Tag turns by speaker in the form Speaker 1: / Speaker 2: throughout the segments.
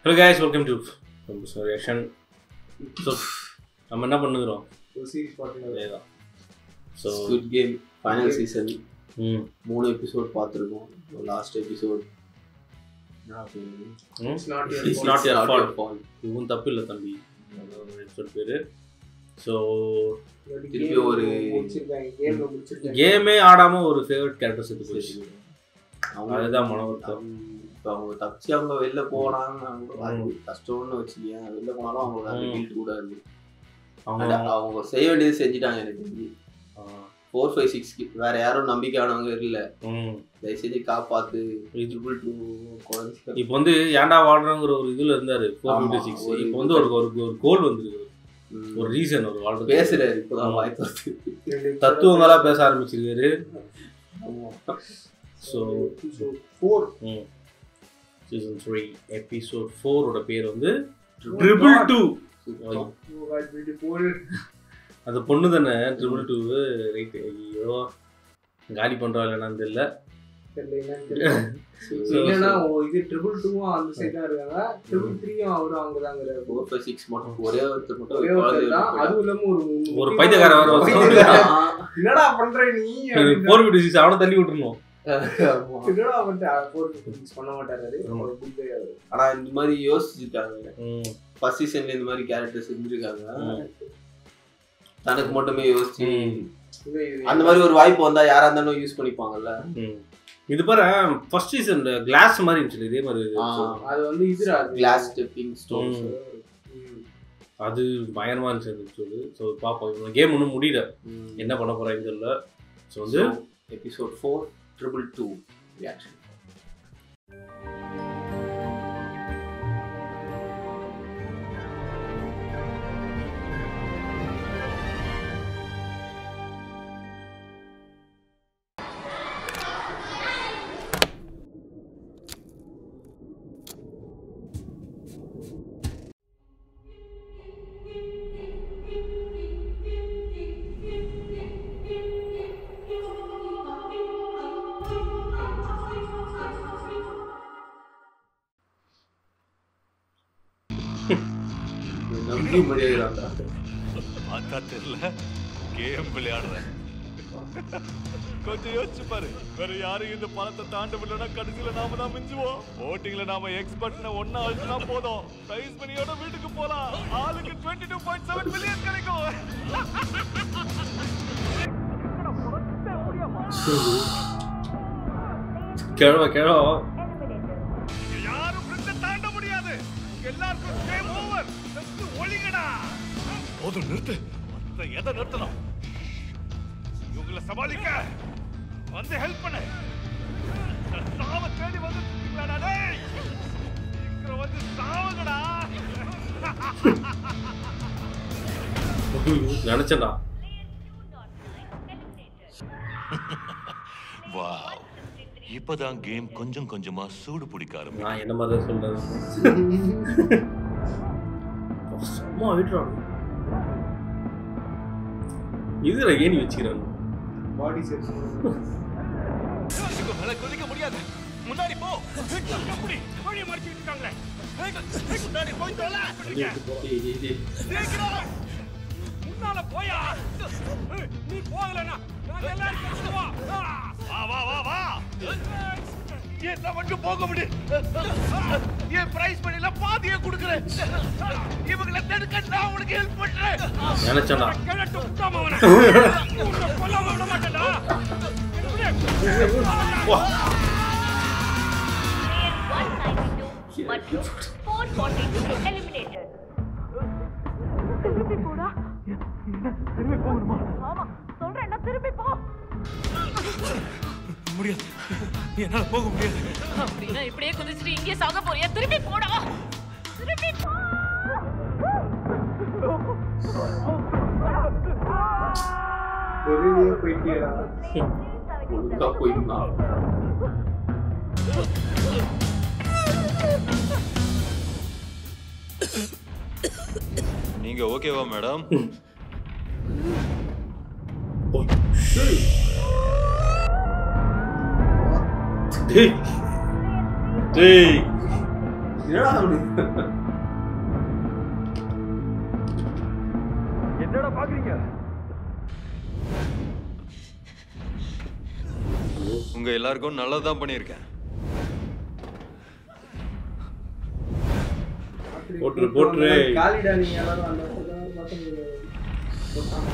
Speaker 1: Hello guys, welcome to Reaction. So, நம்ம என்ன பண்ணுகிறோம்?
Speaker 2: ஒரு சீரிஸ் பாத்தீங்களா?
Speaker 1: அதேதான். So,
Speaker 3: Squid Game final season. 3 episode பார்த்திருக்கோம். Last episode
Speaker 2: It's not your
Speaker 1: It's not your fault. இதுவும் தப்பு இல்ல தம்பி. எபிசோட் பேரு. So,
Speaker 3: திருப்பி ஒரு
Speaker 1: கேமே ஆடாம ஒரு ஃபேவரட் கேரக்டர் செத்து போச்சு. அதுதான் மனவருத்தம்.
Speaker 3: இப்போ அவங்க தப்பிச்சு அவங்க வெளில போனாங்க கஷ்டம்னு வச்சுக்கேன். வெளில போனாலும் அவங்களுக்கு அந்த கில்ட் கூட இருக்கு. அவங்க செய்ய வேண்டியது செஞ்சுட்டாங்க. எனக்கு தெரிஞ்சு 4, 5, 6 வேற யாரும் நம்பிக்கையானவங்க இல்லை. தயவு செஞ்சு காப்பாத்து.
Speaker 1: இப்போ வந்து ஏன்டா வாழ்றங்கிற ஒரு இதுல இருந்தாரு 456. இப்போ வந்து ஒரு கோல் வந்துருக்கு, ஒரு ரீசன், ஒரு வாழ்ற
Speaker 3: பேசுறாரு. இப்போதான் வாய்ப்பு
Speaker 1: தத்துவங்களா பேச ஆரம்பிச்சிருக்காரு. ஸோ Season 3 Episode 4 ஓட பேர் வந்து 222. அது பொண்ணு தானே 222 ரைட். ஐயோ காலி பண்றாங்க என்னன்னு தெரியல.
Speaker 2: இல்லனா இது 222 அந்த சைடா இருக்காங்க. 333 அவரு அவங்க தாங்க
Speaker 3: 4, 5, 6 மட்டும் ஒரே ஒருத்தர் மட்டும்.
Speaker 2: அது இல்லாம
Speaker 1: ஒரு பைத்தியக்கார வர
Speaker 2: என்னடா பண்ற நீ
Speaker 1: 456 அவனை தள்ளி விட்டுறணும்.
Speaker 3: ஆனா இந்த மாதிரி யோசிச்சுட்டாங்க. ஃபர்ஸ்ட் சீசன்ல இந்த மாதிரி கேரக்டர் செஞ்சிருக்காங்க. தனக்கு மட்டுமே யோசிச்சு அந்த மாதிரி ஒரு வாய்ப்பு வந்தா யாரா இருந்தாலும் யூஸ் பண்ணிப்பாங்கல்ல.
Speaker 1: இது பாரு ஃபர்ஸ்ட் சீசன்ல கிளாஸ் மாதிரி இருந்துச்சு. இதே மாதிரி
Speaker 2: அது வந்து இதுரா
Speaker 3: கிளாஸ் ஸ்டெப்பிங் ஸ்டோன்ஸ்
Speaker 1: அது பயங்கரமா இருந்துச்சு. ஸோ பாப்போம். கேம் ஒன்றும் முடியல, என்ன பண்ண போறாங்க தெரியல. ஸோ வந்து
Speaker 3: எபிசோட் 4 222 reaction. நம்பி முடியாதுடா.
Speaker 4: பார்த்தா தெரியல கேம் விளையாடுறேன். கொஞ்சம் யோசிச்சு பாரு. வேற யாரும் இந்த பணத்தை தாண்டவில்லைன்னா கடைசியில நாம தான் மிஞ்சுவோம். ஓட்டிங்ல நாம எக்ஸ்பர்ட்னா ஒன்னா அழுத்தினா போதும். பிரைஸ் மணியோட வீட்டுக்கு போலாம். ஆளுக்கு 22.7 மில்லியன் கிடைக்கும்.
Speaker 1: கேளோ
Speaker 4: யாரும் பிரிட்ஜை தாண்ட முடியாது. எல்லாருக்கும் கேம் ஓவர். ஒளிங்கடா. போதும் நிறுத்து. எதை நிறுத்தணும்? இவங்களை சமாளிக்க வந்து ஹெல்ப் பண்ண. சாவ தேடி வந்து சீக்கிரம் வந்து சாவுங்கடா.
Speaker 1: நினைச்சேன்டா.
Speaker 4: வாவ், இப்பதான் கேம் கொஞ்சம் கொஞ்சமா சூடு பிடிக்க ஆரம்பிச்சு.
Speaker 1: நான் என்ன மாதிரி சொல்றேன். சும்மா விட்டுறான். இதுல ஏணி வச்சுக்கிறாங்க.
Speaker 2: பாடி செட்
Speaker 4: மேல குதிக்க முடியாது. முன்னாடி போ. அப்படி வழிய மறிச்சு விட்டாங்களே. முன்னாடி போய் தொலை. முன்னால போயா. நீ போகலனா நாங்க எல்லாரும் கஷ்டமா. வா வா வா வா. என்ன மட்டும் போக முடியும். ஏன் பிரைஸ் பண்ணில பாதியே கொடுக்கிறேன். இவங்களை தடுக்க நான் உனக்கு ஹெல்ப் பண்றேன்.
Speaker 1: நினைச்சேன்டா.
Speaker 4: கேளட்டு விட்டாமவன. உன்னை கொல்லாம விட மாட்டேன்டா.
Speaker 5: மற்றும் 442 eliminated. திருப்பி போடா.
Speaker 4: திரும்பி போகணுமா?
Speaker 5: ஆமா சொல்றேன்னா திருப்பி போ.
Speaker 4: முடியாது. என்னால போக முடியாது.
Speaker 5: அப்படின்னா இப்படியே குதிச்சிட்டு இங்கே சாக போறியா? திருப்பி போடா. திருப்பி போ.
Speaker 2: ஒரேடியா போயிட்டியடா.
Speaker 3: ஒழுங்கா போயிடா.
Speaker 4: நீங்க ஓகேவா மேடம்?
Speaker 1: டேய்
Speaker 3: என்னடா அப்படி
Speaker 4: என்னடா பாக்குறீங்க? உங்க எல்லாருக்கும் நல்லதான் பண்ணியிருக்கேன்.
Speaker 1: போட்டு
Speaker 2: காலிடா நீங்க எல்லாரும் அந்த மட்டும் போட்டாங்க.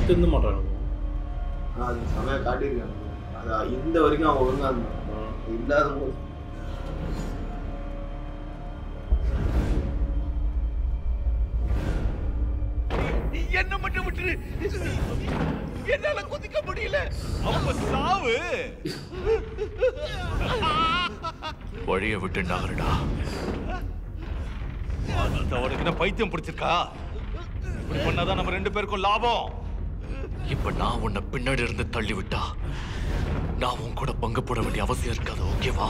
Speaker 1: தின்னு மாட்டாங்க.
Speaker 3: அது சமய காட்டியிருக்காங்க. அது இந்த வரைக்கும் அவன் ஒழுங்கா இல்லாத போது
Speaker 4: என்ன மட்டும் விட்டுரு. என்னால குதிக்க முடியல. அவங்க சாவு. வழிய விட்டு நகருடா. அவனுக்கு என்ன பைத்தியம் பிடிச்சிருக்கா? இப்படி பண்ணாதான் நம்ம 2 பேருக்கும் லாபம். இப்ப நான் உன்னை பின்னாடி இருந்து தள்ளி விட்டா நான் உன் கூட பங்கு போட வேண்டிய அவசியம் இருக்காது. ஓகேவா?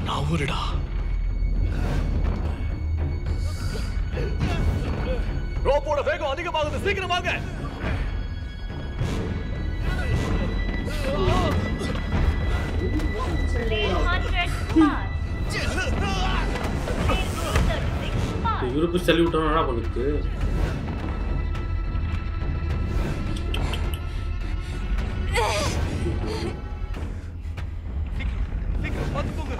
Speaker 4: நான் ஊருடா. ரோப்போட வேகம் அதிகமாகுது. சீக்கிரம் வாங்க.
Speaker 1: இவருக்கு தள்ளி விட்டோம்னா என்ன பண்ணுது?
Speaker 4: சீக்கிரம் பார்த்து போங்க.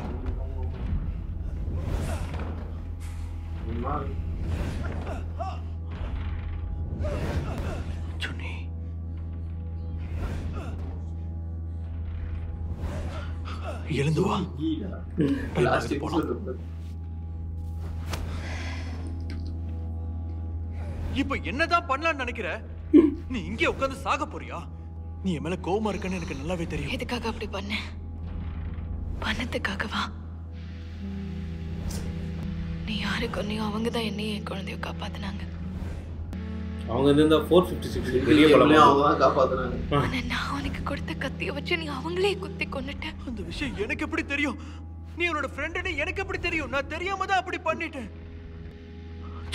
Speaker 4: சுனி எழுந்து வா. இப்ப என்னதான் பண்ணலாம்னு நினைக்கிற? நீ இங்கே உட்கார்ந்து சாக போறியா? நீ என் மேல கோவமா இருக்கன்னு எனக்கு நல்லாவே தெரியும்.
Speaker 5: எதுக்காக அப்படி பண்ண? பணத்துக்காகவா? நீ யாரு கொன்னியோ அவங்க தான் என்னையும் என் குழந்தைய காப்பாத்தினாங்க.
Speaker 1: அவங்க இந்த 456 பெரிய படம்
Speaker 3: அவங்க தான் காப்பாத்துறாங்க.
Speaker 5: ஆனா நான் உனக்கு கொடுத்த கத்திய வச்சு நீ அவங்களே குத்தி கொன்னுட்ட.
Speaker 4: அந்த விஷயம் எனக்கு எப்படி தெரியும்? நீ என்னோட ஃப்ரெண்டுன்னு எனக்கு எப்படி தெரியும்? நான் தெரியாம தான் அப்படி பண்ணிட்டேன்.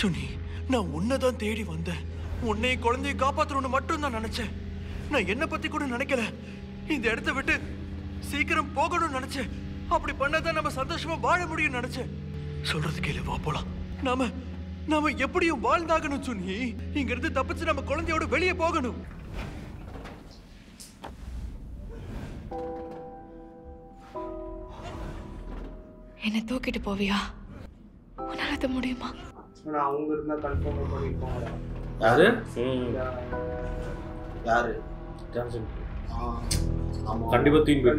Speaker 4: சுனி, நான் உன்னைதான் தேடி வந்தேன். உன்னை குழந்தையை காப்பாற்றணும்னு மட்டும் தான் நினைச்சேன். நான் என்ன பத்தி கூட நினைக்கல. இந்த இடத்த விட்டு சீக்கிரம் போகணும்னு நினைச்சேன். அப்படி பண்ணாதான் நம்ம சந்தோஷமா வாழ முடியும் நினைச்சேன். சொல்றது கேளு, வா போலாம். நாம எப்படியும் வாழ்ந்தாகணும் சுனி. இங்க இருந்து தப்பிச்சு நம்ம குழந்தையோட வெளியே போகணும்.
Speaker 5: என்ன தூக்கிட்டு போவியா? உன்னால அது முடியுமா?
Speaker 2: அவங்க இருந்தா கன்ஃபார்ம் பண்ணிருப்பாங்க.
Speaker 1: யாரு?
Speaker 3: யாரு?
Speaker 1: ஜான்சன்.
Speaker 3: ஆமா,
Speaker 1: கண்டிப்பா தூக்கி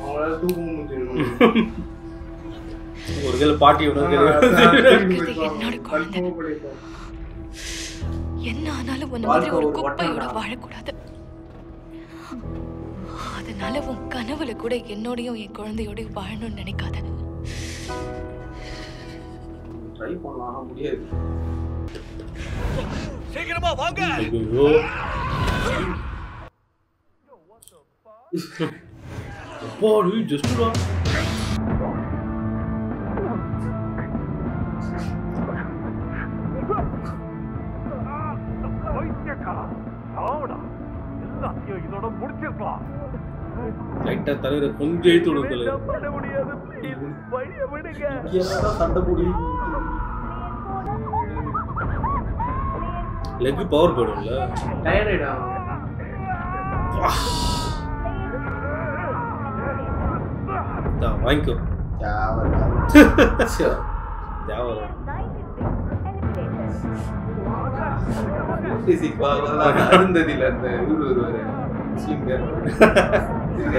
Speaker 2: அவங்களால தூக்க முடியும்.
Speaker 1: ஒரு கேள்வி பாட்டி
Speaker 5: என்ன ஆனாலும் உன்ன மாதிரி ஒரு குப்பையோட வாழக்கூடாது. அதனால உன் கனவுல கூட என்னோடையும் என் குழந்தையோடையும் வாழணும்னு நினைக்காத.
Speaker 3: ட்ரை பண்ணலாம், முடியாது.
Speaker 4: சீக்கிரமா வாங்க.
Speaker 1: ஐயோ போடு ஜஸ்ட்டா. இதோட முடிச்சிருக்கலாம். லைட்டா தலையில கொஞ்சம் எழுத்து விடுதல
Speaker 4: பண்ண முடியாது. ப்ளீஸ் வழிய விடுங்க.
Speaker 3: என்னடா சண்டை போடி.
Speaker 1: லெக் பவர் போடும்ல.
Speaker 2: டயர்ட் ஆயிடா.
Speaker 1: தா வாங்கிக்கோ. தேவல
Speaker 3: அருந்ததில அந்த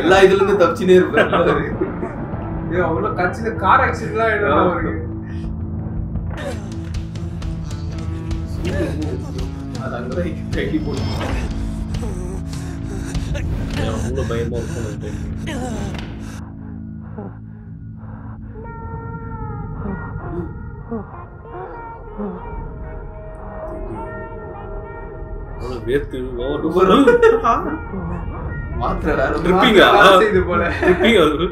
Speaker 3: எல்லா இதுல இருந்து தப்பிச்சுனே இருப்பாரு.
Speaker 2: அவ்வளவு கட்சியில கார் ஆக்சிடென்ட்லாம் ஆயிடும்.
Speaker 3: அது அங்கே கைடி போட்டு
Speaker 1: அவ்வளோ பயமா இருக்கும். வேர்த்து
Speaker 3: மாத்திர வேற
Speaker 1: ட்ரிப்பிங்கா
Speaker 2: இது போல
Speaker 1: ட்ரிப்பிங் அது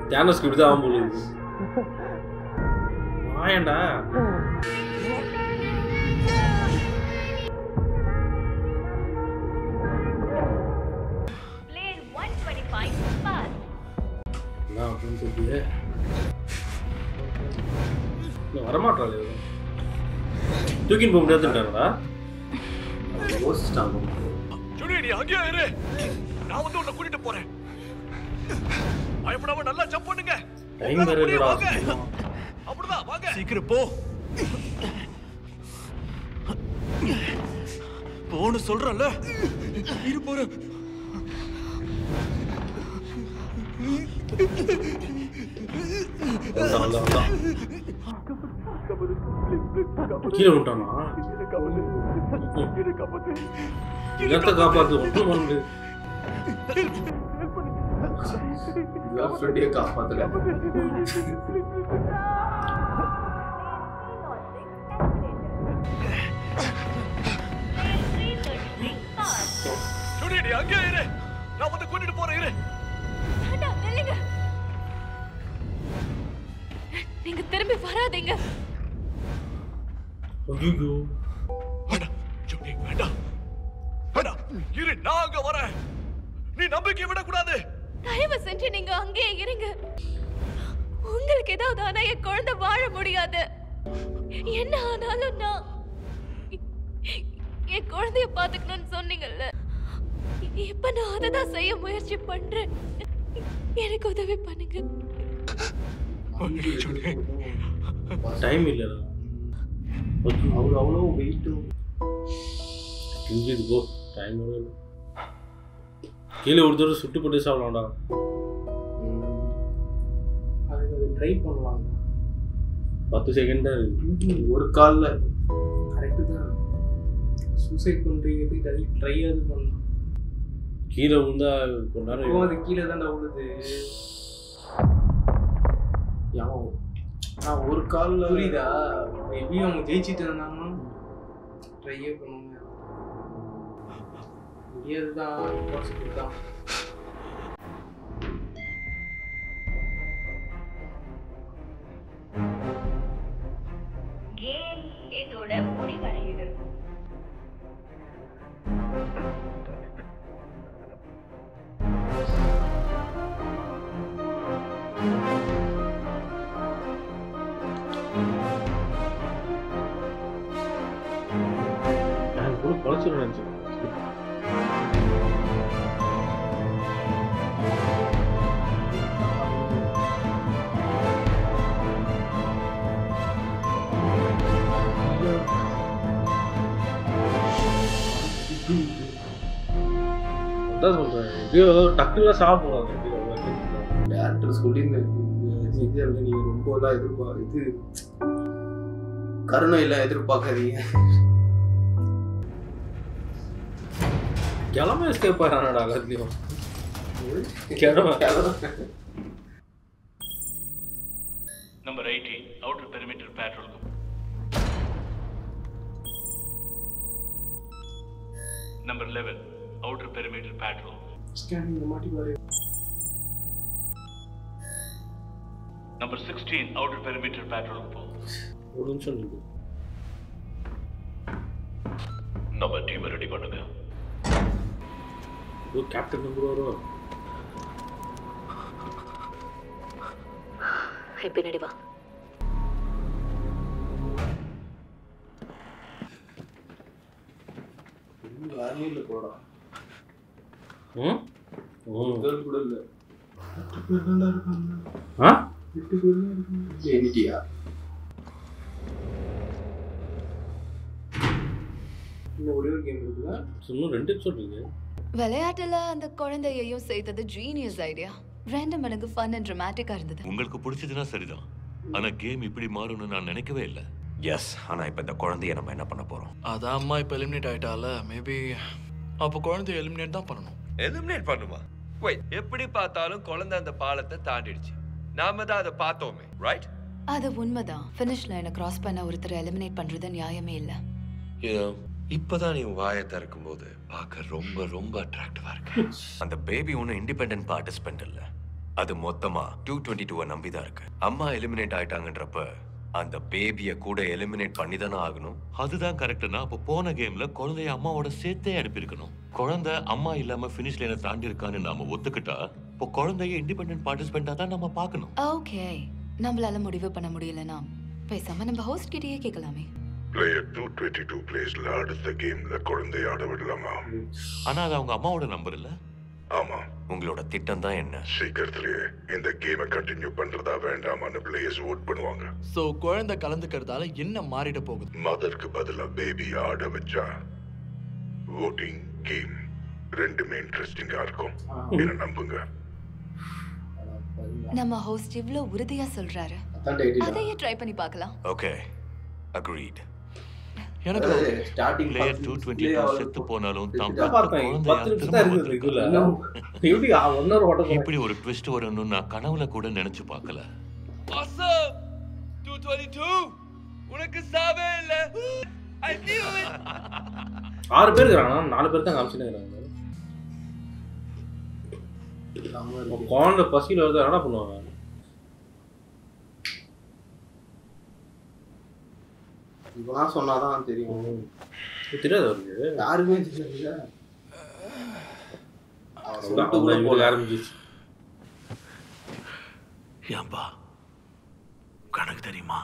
Speaker 1: தியானஸ்க்கு இப்படிதான் ஆகும் போது. வாயண்டா அப்படின்னு சொல்லிட்டு வரமாட்டாள் தூக்கின்னு போக முடியாதுட்டாங்களா
Speaker 3: யோசிச்சிட்டாங்க.
Speaker 4: நீ அங்கேயே இரு, நான் வந்து உன்னை கூட்டிட்டு போறேன். பயப்படாம நல்லா ஜம்ப் பண்ணுங்க.
Speaker 1: டைம் வேற இல்லடா.
Speaker 4: அப்படிதான் வாங்க. சீக்கிரம் போ. போன்னு சொல்றல. இரு போற.
Speaker 1: கீழே விட்டானா? இடத்தை காப்பாத்து ஒன்றும் பண்ணு.
Speaker 3: ஃப்ரெண்டையே காப்பாத்தல.
Speaker 4: சுடி, நீ அங்கே இரு, நான் வந்து கூட்டிட்டு போறேன். இரு.
Speaker 5: நில்லுங்க, நீங்க திரும்பி வராதீங்க.
Speaker 1: ஐயோ
Speaker 4: வேண்டாம் சுடி, வேண்டாம் வேண்டாம். இரு, நான் அங்க வரேன். நீ நம்பிக்கை விடக்கூடாது.
Speaker 5: தயவு செஞ்சு நீங்க அங்கேயே இருங்க. உங்களுக்கு ஏதாவது ஆனா என் குழந்தை வாழ முடியாது. என்ன ஆனாலும் நான் என் குழந்தைய பாத்துக்கணும்னு சொன்னீங்கல்ல, இப்ப நான் அதை தான் செய்ய முயற்சி பண்றேன். எனக்கு உதவி பண்ணுங்க.
Speaker 1: டைம் இல்லடா.
Speaker 3: அவர் அவ்வளோ வெயிட்டும்
Speaker 1: இங்கிட்டு போ. டைம் கீழே ஒரு தடவை சுட்டு போட்டு சாப்பிடலாம்டா.
Speaker 2: அதுக்கு ட்ரை பண்ணலாம்.
Speaker 1: 10 செகண்ட் தான் இருக்கு.
Speaker 3: ஒரு காலில்
Speaker 2: கரெக்டு தான். சூசைட் பண்ணுறீங்கிறதுக்கு அது ட்ரையாவது பண்ணலாம்.
Speaker 1: கீழே விழுந்தா கொஞ்ச நேரம்
Speaker 2: அது கீழே தான்டா விழுது.
Speaker 3: ஒரு காலில்
Speaker 2: புரியுதா? மேபி அவங்க ஜெயிச்சுட்டு இருந்தாங்கன்னா ட்ரையே பண்ணுவாங்க. இதுதான் பாசிட்டிவ் தான்.
Speaker 6: கேம் இதோட முடிவடையுது.
Speaker 1: நான் கூட பழச்சிடும் நினைச்சேன். அதான் சொல்றேன், எப்படியோ டக்குலாம் சாப்பிடலாம்.
Speaker 3: டேரக்டர் சொல்லியிருந்தேன், நீங்க ரொம்ப எல்லாம் இது கருணை எல்லாம் எதிர்பார்க்காதீங்க.
Speaker 1: கிளம்ப எஸ்கேப் ஆகிறானடா எல்லாத்தையும். கிளம்ப
Speaker 4: number 18 outer perimeter patrol. Number 11 outer perimeter patrol.
Speaker 2: Scanning மாட்டி பாரு.
Speaker 4: Number 16 outer perimeter patrol.
Speaker 1: ஒரு நிமிஷம் இருக்கு.
Speaker 4: நம்ம டீம் ரெடி பண்ணுங்க.
Speaker 1: கேப்டன் நம்பர் வரும்.
Speaker 5: பின்னாடி வா.
Speaker 3: வேலையில் போடா. கூட இல்லை.
Speaker 1: ஆ?
Speaker 3: என்கிட்டயா?
Speaker 2: இன்னும் ஒரே ஒரு கேம் இருக்குல்ல.
Speaker 1: இன்னும் 2 எபிசோட் இருக்கு.
Speaker 7: விளையாட்டுல அந்த குழந்தையையும் செய்தது ஜீனியஸ் ஐடியா. 2 மடங்கு ஃபன் அண்ட் ட்ராமாட்டிக்கா இருந்தது.
Speaker 8: உங்களுக்கு பிடிச்சதுன்னா சரிதான், ஆனா கேம் இப்படி மாறும்னு நான் நினைக்கவே இல்லை.
Speaker 9: எஸ், ஆனா இப்ப இந்த குழந்தைய நம்ம என்ன பண்ண போறோம்?
Speaker 10: அதான் அம்மா இப்ப எலிமினேட் ஆயிட்டால, மேபி அப்ப குழந்தைய எலிமினேட் தான் பண்ணணும்.
Speaker 11: எலிமினேட் பண்ணுமா? வெயிட், எப்படி பார்த்தாலும் குழந்தை அந்த பாலத்தை தாண்டிடுச்சு. நாம தான் அதை பார்த்தோமே, ரைட்?
Speaker 7: அது உண்மைதான். ஃபினிஷ் லைனை கிராஸ் பண்ண ஒருத்தரை எலிமினேட் பண்றது நியாயமே இல்ல.
Speaker 11: இப்பதான் நீ வாயை திறக்கும் போது பார்க்க ரொம்ப ரொம்ப அட்ராக்டிவா இருக்கு.
Speaker 9: அந்த பேபி ஒன்னும் இண்டிபெண்டன்ட் பார்ட்டிசிபென்ட் இல்ல, அது மொத்தமா 222 நம்பிதான் இருக்கு. அம்மா எலிமினேட் ஆயிட்டாங்கன்றப்ப அந்த பேபிய கூட எலிமினேட் பண்ணி தானே ஆகணும்.
Speaker 8: அதுதான் கரெக்ட்னா அப்போ போன கேம்ல குழந்தைய அம்மாவோட சேர்த்தே அனுப்பியிருக்கணும். குழந்தை அம்மா இல்லாம ஃபினிஷ் லைனை தாண்டி இருக்கான்னு நாம ஒத்துக்கிட்டா இப்போ குழந்தைய இண்டிபெண்டன்ட் பார்ட்டிசிபெண்டா தான் நம்ம பார்க்கணும்.
Speaker 7: ஓகே, நம்மளால முடிவு பண்ண முடியலனா பேசாம நம்ம ஹோஸ்ட் கிட்டயே கேட்கலாமே.
Speaker 12: பிளேயர் 222 பிளேஸ்ல அடுத்த கேம்ல குழந்தைய ஆட விடலாமா?
Speaker 8: ஆனா அது அவங்க அம்மாவோட நம்பர் இல்ல.
Speaker 12: ஆமா.
Speaker 8: உங்களோட திட்டம் தான் என்ன?
Speaker 12: சீக்கிரத்திலேயே இந்த கேமை கண்டினியூ பண்றதா வேண்டாமான்னு பிளேயர்ஸ் ஓட் பண்ணுவாங்க.
Speaker 10: சோ குழந்தை கலந்துக்கிறதால என்ன மாறிட போகுது?
Speaker 12: மதருக்கு பதிலா பேபி ஆட வச்சா voting கேம் ரெண்டுமே இன்ட்ரெஸ்டிங்கா இருக்கும். என்ன நம்புங்க.
Speaker 7: நம்ம ஹோஸ்ட் இவ்ளோ உறுதியா சொல்றாரு, அதையே ட்ரை பண்ணி பார்க்கலாம்.
Speaker 8: Okay, agreed.
Speaker 10: எனக்கு
Speaker 3: ஸ்டார்டிங்
Speaker 8: பிளேயர் 222 செத்து போனாலும் தான் இப்படி ஒரு ட்விஸ்ட் வரும்னு நான் கனவுல கூட நினைச்சு பார்க்கல.
Speaker 11: Awesome! 222 உனக்கு சாவே இல்ல. I knew it.
Speaker 1: 6 பேர் இருக்காங்க, 4 பேர் தான் காமிச்சிட்டு இருக்காங்க. குழந்தை பசியில் வருது, என்ன பண்ணுவாங்க?
Speaker 3: இதெல்லாம் சொன்னாதான் தெரியும்.
Speaker 1: தெரியாது அவருக்கு,
Speaker 3: யாருமே தெரியல.
Speaker 1: ஆரம்பிச்சிச்சு.
Speaker 4: ஏன்பா கணக்கு தெரியுமா?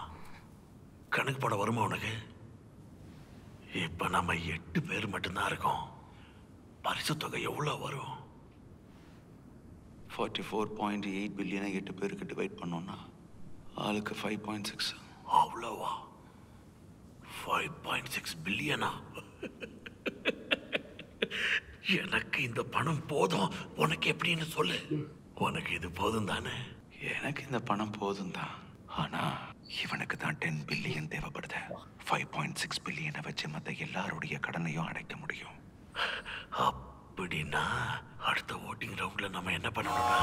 Speaker 4: கணக்கு போட வருமா உனக்கு? இப்ப நம்ம 8 பேர் மட்டும்தான் இருக்கோம். பரிசு தொகை எவ்வளவு வரும்?
Speaker 13: 44.8 பில்லியனை 8 பேருக்கு டிவைட் பண்ணோம்னா ஆளுக்கு 5.6.
Speaker 4: அவ்வளவா? 5.6 பில்லியனா? எனக்கு இந்த பணம் போதும். உனக்கு எப்படின்னு சொல்லு. உனக்கு இது போதும் தானே?
Speaker 13: எனக்கு இந்த பணம் போதும் தான். ஆனா இவனுக்கு தான் 10 பில்லியன் தேவைப்படுது. 5.6 பில்லியனை வச்சு மற்ற எல்லாருடைய கடனையும் அடைக்க முடியும்.
Speaker 4: அப்படின்னா அடுத்த ஓட்டிங் ரவுண்ட்ல நம்ம என்ன பண்ணணும்னா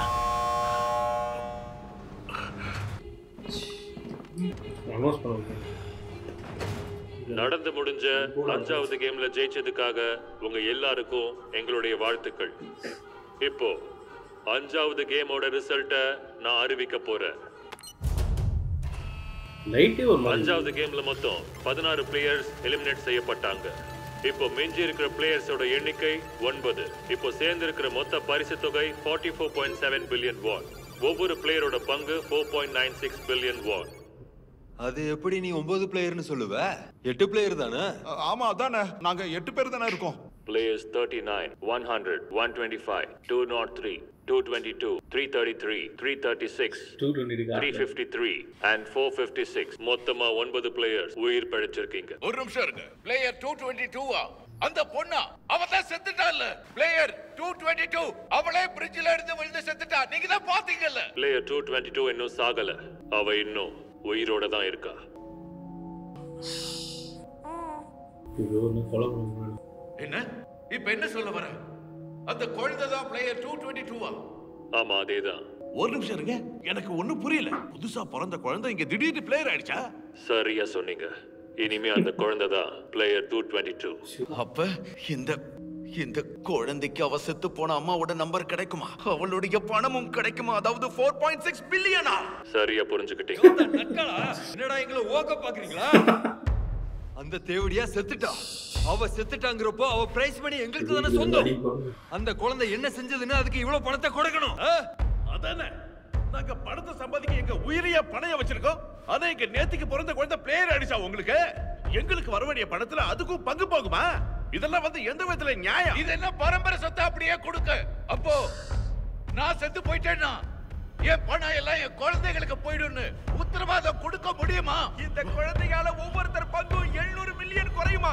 Speaker 14: நடந்து முடிஞ்ச 5வது கேம்ல ஜெயிச்சதுக்காக உங்க எல்லாருக்கும் எங்களுடைய வாழ்த்துக்கள். இப்போ 5வது கேமோட ரிசல்ட்டை நான் அறிவிக்க போறேன். 5வது கேம்ல மொத்தம் 16 பிளேயர்ஸ் எலிமினேட் செய்யப்பட்டாங்க. இப்போ மிஞ்சி இருக்கிற பிளேயர்ஸோட எண்ணிக்கை 9. இப்போ சேர்ந்து இருக்கிற மொத்த பரிசு தொகை 44.7 பில்லியன் வாட். ஒவ்வொரு பிளேயரோட பங்கு 4.96 பில்லியன் வாட்.
Speaker 15: அது எப்படி நீ 9 பிளேயர்னு சொல்லுவ? 8 பிளேயர் தானே?
Speaker 16: ஆமா தானே, நாங்க 8 பேர் தானே இருக்கோம்.
Speaker 14: Players 39, 100, 125, 203, 222, 333, 336, 353 and 456. மொத்தமா 9 பிளேயர்ஸ் உயிர் பிழைச்சிருக்கீங்க.
Speaker 4: ஒரு நிமிஷம் இருங்க. பிளேயர் 222 அந்த பொண்ணா? அவ தான் செத்துட்டால. பிளேயர் 222 அவளே பிரிட்ஜ்ல இருந்து விழுந்து செத்துட்டா. நீங்க தான் பாத்தீங்கல்ல.
Speaker 14: பிளேயர் 222 இன்னும் சாகல. அவ இன்னும் உயிரோட தான் இருக்கா.
Speaker 4: என்ன இப்ப என்ன சொல்ல வர? அந்த குழந்தை தான் பிளேயர் 222
Speaker 14: ஆமா அதேதான்.
Speaker 4: ஒரு நிமிஷம் இருங்க, எனக்கு ஒண்ணும் புரியல. புதுசா பிறந்த குழந்தை இங்க திடீர்னு பிளேயர் ஆயிடுச்சா?
Speaker 14: சரியா சொன்னீங்க. இனிமே அந்த குழந்தை தான் பிளேயர் 222.
Speaker 13: அப்ப இந்த குழந்தைக்கு அவ செத்து போன அம்மாவோட நம்பர் கிடைக்குமா? அவளுடைய பணமும் கிடைக்குமா? அதாவது 4.6 பில்லியனா?
Speaker 14: சரியா புரிஞ்சுக்கிட்டீங்க.
Speaker 15: என்னடா எங்களை ஓக்க பாக்குறீங்களா? அந்த தேவடியா செத்துட்டா. அவ செத்துட்டாங்கிறப்போ அவ பிரைஸ் மணி எங்களுக்கு தானே சொந்தம். அந்த குழந்தை என்ன செஞ்சதுன்னு அதுக்கு இவ்வளவு பணத்தை கொடுக்கணும்.
Speaker 4: அதானே நாங்க பணத்தை சம்பாதிக்க எங்க உயிரிய பணைய வச்சிருக்கோம். ஆனா எங்க நேத்துக்கு பிறந்த குழந்தை பிளேயர் அடிச்சா உங்களுக்கு எங்களுக்கு வர வேண்டிய பணத்துல அதுக்கும் பங்கு போகுமா? இதெல்லாம் வந்து எந்த விதத்துல நியாயம்? இது என்ன பரம்பரை சொத்தை அப்படியே கொடுக்க? அப்போ நான் செத்து போயிட்டேன்னா என் பணம் எல்லாம் என் குழந்தைகளுக்கு போயிடும்னு உத்தரவாதம் கொடுக்க முடியுமா? இந்த குழந்தையால ஒவ்வொருத்தர் பங்கும் 700 மில்லியன் குறையுமா?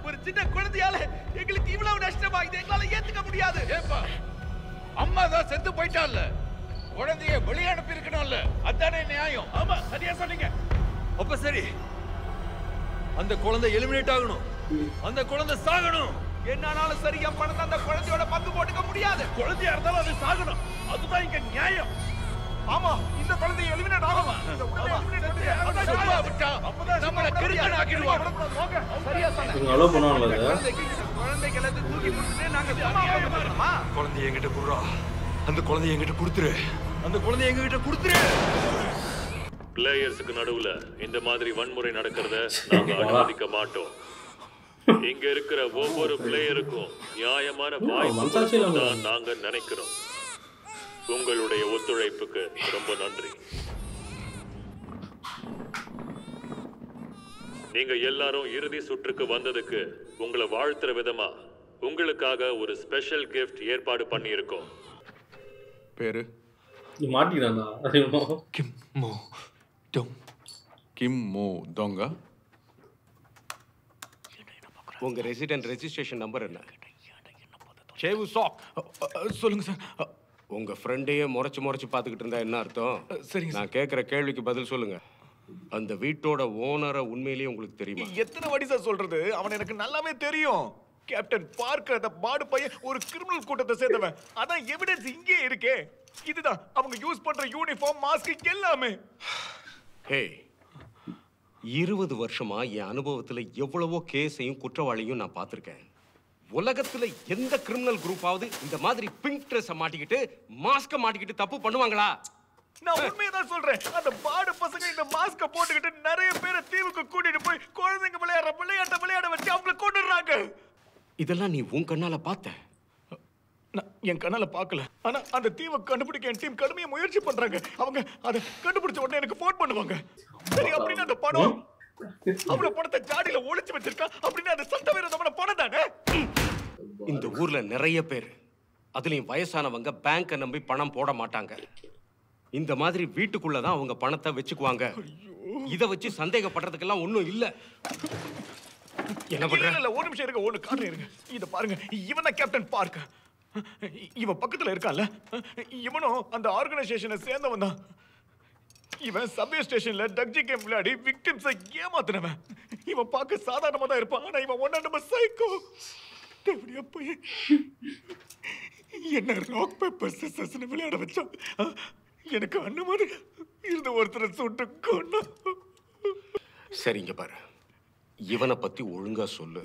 Speaker 4: ஒரு சின்ன குழந்தையால எங்களுக்கு இவ்வளவு நஷ்டமா? இதை எங்களால ஏத்துக்க முடியாது. ஏப்பா அம்மா தான் செத்து போயிட்டால, குழந்தைய வெளியே அனுப்பி இருக்கணும்ல, அதானே நியாயம்? ஆமா சரியா சொன்னீங்க.
Speaker 15: அப்ப சரி, அந்த குழந்தை எலிமினேட் ஆகணும். அந்த குழந்தை சாகணும்.
Speaker 4: என்னாலும் சரி, என் பணத்தை அந்த குழந்தையோட பங்கு போட்டுக்க முடியாது. குழந்தையா இருந்தாலும் அது சாகணும். அதுதான் இங்க நியாயம். ஆமா, இந்த குழந்தை எலிமினேட் ஆகுமா? இந்த குழந்தை எலிமினேட் ஆகுமா? விட்டா நம்மள கிறுக்கன் ஆக்கிடுவாங்க. சரியா சொன்னீங்க.
Speaker 1: நீங்க அலோ பண்ணுவாங்களா?
Speaker 4: குழந்தைகளை தூக்கி போட்டுட்டு நாங்க சமாளிக்கணுமா?
Speaker 15: குழந்தையை என்கிட்ட குடுறா. அந்த குழந்தையை என்கிட்ட கொடுத்துரு. அந்த குழந்தையை என்கிட்ட கொடுத்துரு.
Speaker 14: பிளேயர்ஸ்க்கு நடுவுல இந்த மாதிரி வன்முறை நடக்கிறத நாங்க அனுமதிக்க மாட்டோம். இங்க இருக்கிற ஒவ்வொரு பிளேயருக்கும் நியாயமான வாய்ப்பு தான் நாங்க நினைக்கிறோம். உங்களுடைய ஒத்துழைப்புக்கு ரொம்ப நன்றி. நீங்க எல்லாரும் இறுதி சுற்றுக்கு வந்ததுக்கு உங்களை வாழ்த்துற விதமா உங்களுக்காக ஒரு ஸ்பெஷல் கிஃப்ட் ஏற்பாடு பண்ணி இருக்கோம்.
Speaker 17: பேரு
Speaker 1: நீ மாட்டினானா?
Speaker 17: கிம்மோ டோங். கிம்மோ டோங்கா.
Speaker 18: உங்க ரெசிடென்ட் ரெஜிஸ்ட்ரேஷன் நம்பர் என்ன?
Speaker 17: சேவு சாக். சொல்லுங்க சார்.
Speaker 18: உங்க ஃப்ரெண்டையே முறைச்சு பார்த்துக்கிட்டு இருந்தா என்ன அர்த்தம்?
Speaker 17: சரிங்க.
Speaker 18: நான் கேட்குற கேள்விக்கு பதில் சொல்லுங்க. அந்த வீட்டோட ஓனரை உண்மையிலேயே உங்களுக்கு தெரியுமா?
Speaker 17: எத்தனை வாட்டி சார் சொல்றது? அவன் எனக்கு நல்லாவே தெரியும். கேப்டன் பார்க்கர் அந்த பாடு பையன் ஒரு கிரிமினல் கூட்டத்தை சேர்ந்தவன். அதான் எவிடன்ஸ் இங்கே இருக்கே. இதுதான் அவங்க யூஸ் பண்ற யூனிஃபார்ம், மாஸ்க் எல்லாமே.
Speaker 18: ஹே, 20 வருஷமா என் அனுபவத்துல எவ்வளவோ கேஸையும் குற்றவாளியும் நான் பார்த்திருக்கேன். உலகத்துல எந்த கிரிமினல் குரூப்பாவது இந்த மாதிரி பிங்க் ட்ரெஸ் மாட்டிக்கிட்டு மாஸ்க மாட்டிக்கிட்டு தப்பு பண்ணுவாங்களா?
Speaker 17: நான் உண்மையதான் சொல்றேன். அந்த பாடு பசங்க இந்த மாஸ்க போட்டுக்கிட்டு நிறைய பேரை தீவுக்கு கூட்டிட்டு போய் குழந்தைங்க விளையாட வச்சு அவங்கள கொண்டுறாங்க.
Speaker 18: இதெல்லாம் நீ உன் கண்ணால பார்த்த?
Speaker 17: நான் என் கண்ணால பார்க்கல. ஆனா அந்த தீவை கண்டுபிடிக்க என் டீம் கடுமையா முயற்சி பண்றாங்க. அவங்க அதை கண்டுபிடிச்ச உடனே எனக்கு போன் பண்ணுவாங்க. சரி, அப்படின்னு அந்த பணம் அவ்வளவு பணத்தை ஜாடியில ஒளிச்சு வச்சிருக்கா அப்படின்னு அந்த சட்டவிரோதமான பணம் தானே.
Speaker 18: இந்த ஊர்ல நிறைய பேர், அதுலயும் வயசானவங்க பேங்கை நம்பி பணம் போட மாட்டாங்க. இந்த மாதிரி வீட்டுக்குள்ளதான் அவங்க பணத்தை வச்சுக்குவாங்க. இத வச்சு சந்தேகப்படுறதுக்கெல்லாம் ஒண்ணும் இல்ல. என்ன பண்ற?
Speaker 17: இல்ல, ஒரு நிமிஷம் இருங்க, ஒண்ணு காட்டுறேன் இருங்க. இத பாருங்க, இவன் தான் கேப்டன் பார்க். இவன் பக்கத்துல இருக்கான்ல, இவனும் அந்த ஆர்கனைசேஷனை சேர்ந்தவன் தான். இவன் சப்வே ஸ்டேஷன்ல டக்ஜி கேம் விளையாடி விக்டிம்ஸை ஏமாத்துனவன். இவன் பார்க்க சாதாரணமா தான் இருப்பான், ஆனா இவன் ஒன்னா நம்ம சைக்கோ. தேவடியா போய் என்ன ராக் பேப்பர் சிசர்ஸ்னு விளையாட வச்சான். எனக்கு அண்ணன் மாதிரி இருந்த ஒருத்தரை சுட்டு கொண்டு.
Speaker 18: சரிங்க பாரு, இவனை பத்தி ஒழுங்கா சொல்லு.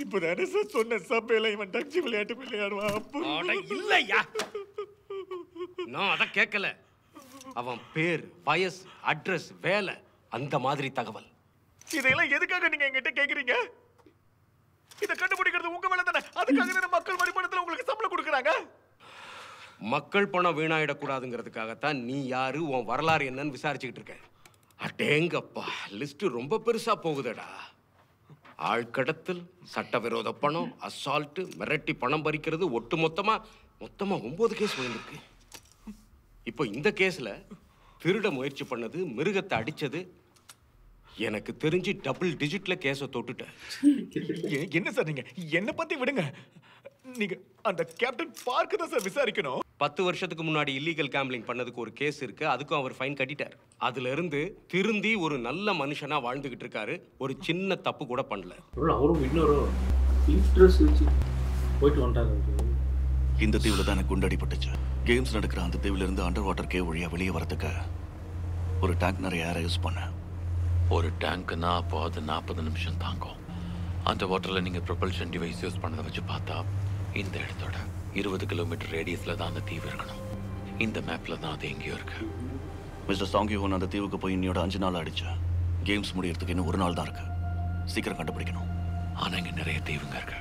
Speaker 17: இப்பதானே சார் சொன்ன சபையில இவன் டக்ஜி விளையாட்டு விளையாடுவான்.
Speaker 18: இல்லையா, நான் அத கேட்கல. அவன் பேர், வயசு, அட்ரஸ், வேலை, அந்த மாதிரி தகவல்.
Speaker 17: இதெல்லாம் எதுக்காக நீங்க என்கிட்ட கேக்குறீங்க? இத கண்டுபிடிக்கிறது உங்க வேலை தானே. அதுக்காக தானே மக்கள் வரி பணத்துல உங்களுக்கு சம்பளம் கொடுக்கறாங்க.
Speaker 18: மக்கள் பணம் வீணாயிடக்கூடாதுங்கிறதுக்காகத்தான் நீ யாரு, உன் வரலாறு என்னன்னு விசாரிச்சுக்கிட்டு இருக்க. அடேங்கப்பா, லிஸ்ட் ரொம்ப பெருசா போகுதடா. ஆழ்கடத்தல், சட்டவிரோத பணம், அசால்ட், மிரட்டி பணம் பறிக்கிறது, ஒட்டு மொத்தமா 9 கேஸ் விழுந்திருக்கு. இப்போ இந்த கேஸ்ல திருட முயற்சி பண்ணது, மிருகத்தை அடிச்சது, எனக்கு தெரிஞ்சு டபுள் டிஜிட்ல கேஸை தொட்டுட்ட.
Speaker 17: என்ன சார் நீங்க என்ன பத்தி விடுங்க. நீங்க அந்த கேப்டன் பார்க் தான் சார் விசாரிக்கணும்.
Speaker 18: 10 வருஷத்துக்கு முன்னாடி இல்லீகல் கேம்பிளிங் பண்ணதுக்கு ஒரு கேஸ் இருக்கு. அதுக்கும் அவர் ஃபைன் கட்டிட்டார். அதுல இருந்து திருந்தி ஒரு நல்ல மனுஷனா வாழ்ந்துகிட்டு இருக்காரு. ஒரு சின்ன தப்பு கூட பண்ணல.
Speaker 1: அவரும் இன்னொரு இன்ட்ரெஸ்ட் வச்சு போயிட்டு வந்துட்டாங்க.
Speaker 19: இந்த தீவுல தான் எனக்கு குண்டடிப்பட்டுச்சு. கேம்ஸ் நடக்கிற அந்த தீவுல இருந்து அண்டர் வாட்டர் கேவ் வழியா வெளியே வரதுக்கு ஒரு டேங்க் நிறைய ஏரை யூஸ் பண்ணேன்.
Speaker 8: ஒரு டேங்க்னா அப்போ அது 40 நிமிஷம் தாங்கும். அந்த வாட்டரில் நீங்கள் ப்ரொபல்ஷன் டிவைஸ் யூஸ் பண்ணதை வச்சு பார்த்தா இந்த இடத்தோட 20 கிலோமீட்டர் ரேடியஸில் தான் அந்த தீவு இருக்கணும். இந்த மேப்பில் தான் அது எங்கேயோ இருக்கு.
Speaker 19: மிஸ்டர் சாங்கியோன் அந்த தீவுக்கு போய் இன்னையோட 5 நாள் ஆயிடுச்சு. கேம்ஸ் முடியறதுக்கு இன்னும் 1 நாள் தான் இருக்கு. சீக்கிரம் கண்டுபிடிக்கணும்.
Speaker 8: ஆனால் இங்கே நிறைய தீவுங்க இருக்கு.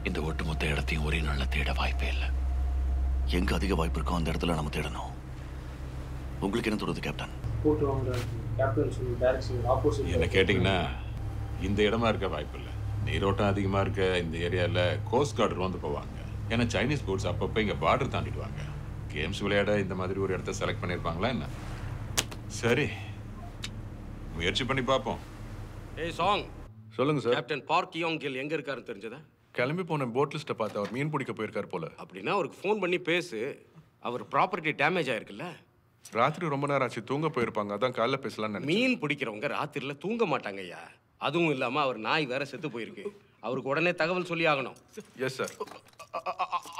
Speaker 8: இந்த ஒட்டுமொத்த இடத்தையும் ஒரே நாளில் தேட வாய்ப்பே இல்லை.
Speaker 19: எங்க அதிக வாய்ப்பு இருக்கோ அந்த இடத்துல நம்ம தேடணும். உங்களுக்கு என்ன தோணுது கேப்டன்?
Speaker 20: என்ன கேட்டிங்கன்னா இந்த இடமா இருக்க வாய்ப்பு இல்லை. நீரோட்டம் அதிகமாக இருக்க இந்த ஏரியாவில் கோஸ்ட் கார்டு வந்து போவாங்க. ஏன்னா சைனீஸ் போட்ஸ் அப்பப்போ இங்கே பார்டர் தாண்டிடுவாங்க. கேம்ஸ் விளையாட இந்த மாதிரி ஒரு இடத்த செலக்ட் பண்ணியிருப்பாங்களா என்ன? சரி, முயற்சி பண்ணி பார்ப்போம்.
Speaker 18: ஏய் சாங்,
Speaker 17: சொல்லுங்க sir.
Speaker 18: Captain Park Yong Gil எங்க இருக்காருன்னு தெரிஞ்சதா?
Speaker 17: கிளம்பி போன போட் லிஸ்ட்டை பார்த்து அவர் மீன் பிடிக்க போயிருக்காரு போல.
Speaker 18: அப்படின்னா அவருக்கு ஃபோன் பண்ணி பேசு. அவர் ப்ராப்பர்ட்டி டேமேஜ் ஆயிருக்குல்ல.
Speaker 17: ராத்திரி ரொம்ப நேரம் ஆச்சு, தூங்க போயிருப்பாங்க. அதான் காலைல பேசலாம்னு.
Speaker 18: மீன் பிடிக்கிறவங்க ராத்திரில தூங்க மாட்டாங்க ஐயா. அதுவும் இல்லாம அவர் நாய் வேற செத்து போயிருக்கு. அவருக்கு உடனே தகவல் சொல்லி ஆகணும்.
Speaker 17: Yes sir.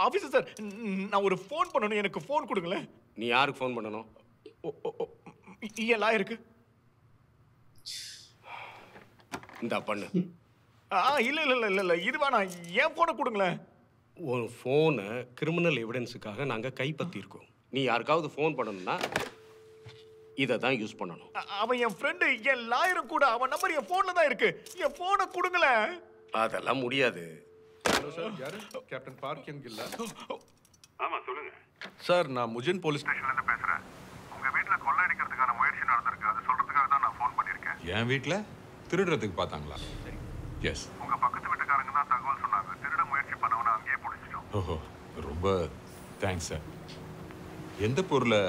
Speaker 17: ஆபீசர் சார், நான் ஒரு ஃபோன் பண்ணணும். எனக்கு ஃபோன் கொடுங்களேன்.
Speaker 18: நீ யாருக்கு ஃபோன் பண்ணணும்?
Speaker 17: எல்லாம் இருக்கு.
Speaker 18: இந்தா பண்ணு.
Speaker 17: இல்ல இல்ல இல்ல இல்ல, இது வேணாம். என் போனை கொடுங்களேன்.
Speaker 18: ஒரு ஃபோனை கிரிமினல் எவிடன்ஸுக்காக நாங்க கைப்பற்றி இருக்கோம். நீ யாருக்காவது ஃபோன் பண்ணணும்னா இதை தான் யூஸ் பண்ணணும்.
Speaker 17: அவன் என் ஃப்ரெண்டு, என் லாயரும் கூட. அவன் நம்பர் என் ஃபோன்ல தான் இருக்கு. என் ஃபோனை கொடுங்களேன்.
Speaker 18: அதெல்லாம் முடியாது.
Speaker 17: ஹலோ சார், யாரு? Captain Park Yong Gil.
Speaker 12: ஆமா சொல்லுங்க.
Speaker 21: சார் நான் முஜின் போலீஸ் ஸ்டேஷன்லேருந்து பேசுகிறேன். உங்கள் வீட்டில் கொள்ளை அடிக்கிறதுக்கான முயற்சி நடந்திருக்கு. அது சொல்கிறதுக்காக தான் நான் ஃபோன் பண்ணியிருக்கேன்.
Speaker 20: என் வீட்டில் திருடுறதுக்கு பார்த்தாங்களா? எஸ்.
Speaker 21: உங்கள் பக்கத்து வீட்டுக்காரங்க தான் தகவல் சொன்னாங்க. திருட முயற்சி பண்ணவனை அங்கேயே பிடிச்சிட்டோம்.
Speaker 20: ஓஹோ, ரொம்ப தேங்க்ஸ் சார். எந்த பொருளை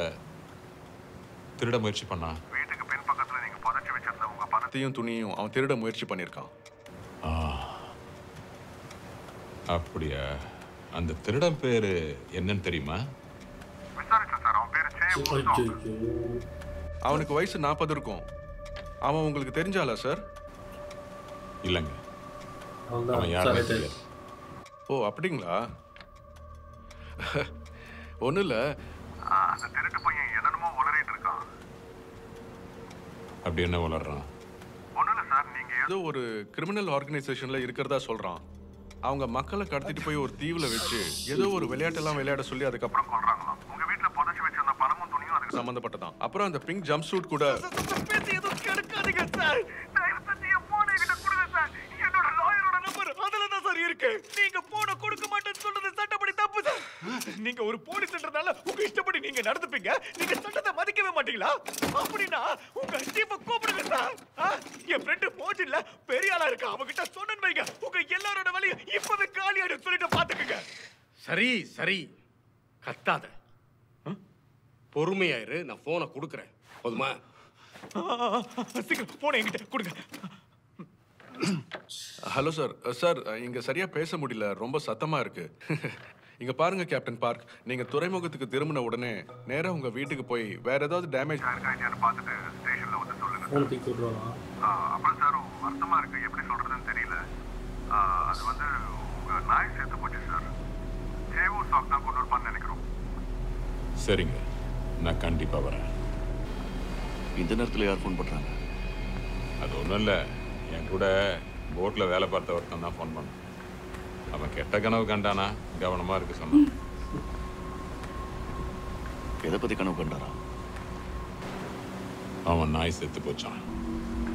Speaker 20: திருட முயற்சி பண்ணா?
Speaker 21: வீட்டுக்கு பின் பக்கத்தில் நீங்கள் புதைச்சி வச்சிருந்த உங்கள் பணத்தையும் துணியும் அவன் திருட முயற்சி பண்ணியிருக்கான்.
Speaker 20: அப்படியா? அந்த திருடன் பேரு என்னன்னு தெரியுமா?
Speaker 21: விசாரிச்சேன் சார். அவன் பேரு அவனுக்கு வயசு 40 இருக்கும். அவன் உங்களுக்கு தெரிஞ்சாலா சார்?
Speaker 20: இல்லைங்க, அவன் யாருமே தெரியாது.
Speaker 21: ஓ அப்படிங்களா? ஒன்றும் இல்லை, அந்த திருட்டு பையன் என்னென்னமோ உளறிட்டு இருக்கான்.
Speaker 20: அப்படி என்ன உளறான்?
Speaker 21: ஒன்றும் இல்லை சார், நீங்கள் ஏதோ ஒரு கிரிமினல் ஆர்கனைசேஷனில் இருக்கிறதா சொல்கிறான். அவங்க மக்களை கடத்திட்டு போய் ஒரு தீவில் வச்சு ஏதோ ஒரு விளையாட்டெல்லாம் விளையாட சொல்லி அதுக்கப்புறம் கொள்றாங்களாம். உங்க வீட்டில் புதைச்சி வச்சிருந்த பணமும் துணியும் அதுக்கு சம்மந்தப்பட்டதான். அப்புறம் அந்த பிங்க் ஜம்ப் சூட் கூட
Speaker 17: நீங்க போன கொடுக்க மாட்டேன்னு சொல்றது சட்டப்படி தப்பு சார். நீங்க ஒரு போலீஸ்ன்றதால உங்க இஷ்டப்படி நீங்க நடந்துப்பீங்க. நீங்க சட்டத்தை மதிக்கவே மாட்டீங்களா? அப்படின்னா உங்க சீஃப கூப்பிடுங்க சார். என் ஃப்ரெண்ட் மோஜின்ல பெரிய ஆளா இருக்கா, அவகிட்ட சொன்னேன்னு வைங்க, உங்க எல்லாரோட வழியும் இப்பவே காலி ஆயிடும் சொல்லிட்டு பாத்துக்கங்க.
Speaker 18: சரி சரி, கத்தாத, பொறுமையாயிரு. நான் போனை கொடுக்குறேன், போதுமா?
Speaker 17: சீக்கிரம் போன என்கிட்ட கொடுங்க.
Speaker 21: Hello sir. சார் இங்க சரியா பேச முடியல, ரொம்ப சத்தமா இருக்கு. இங்க பாருங்க கேப்டன் பார்க், நீங்க துறைமுகத்துக்கு திரும்பின உடனே நேரா உங்க வீட்டுக்கு போய் வேற ஏதாவது டேமேஜ் இருக்கா இல்லையான்னு பார்த்துட்டு ஸ்டேஷன்ல வந்து சொல்லுங்க. அப்புறம் சார் வருத்தமா இருக்கு, எப்படி சொல்றதுன்னு தெரியல. அது வந்து உங்க நாய் சேர்த்து போச்சு சார். சேவூ ஸ்டாக் தான் கொண்டு வரப்பான்னு நினைக்கிறோம்.
Speaker 20: சரிங்க, நான் கண்டிப்பா வரேன்.
Speaker 19: இந்த நேரத்தில் யார் ஃபோன் பண்றாங்க?
Speaker 20: அது ஒன்றும் இல்லை, என் கூட போட்டில் வேலை பார்த்த ஒருத்தன் தான் ஃபோன் பண்ணான். அவன் கெட்ட கனவு கண்டானா, கவனமா இருக்க சொன்னான்.
Speaker 19: எதை பத்தி கனவு கண்டாரா?
Speaker 20: அவன் நாய் செத்து போச்சான்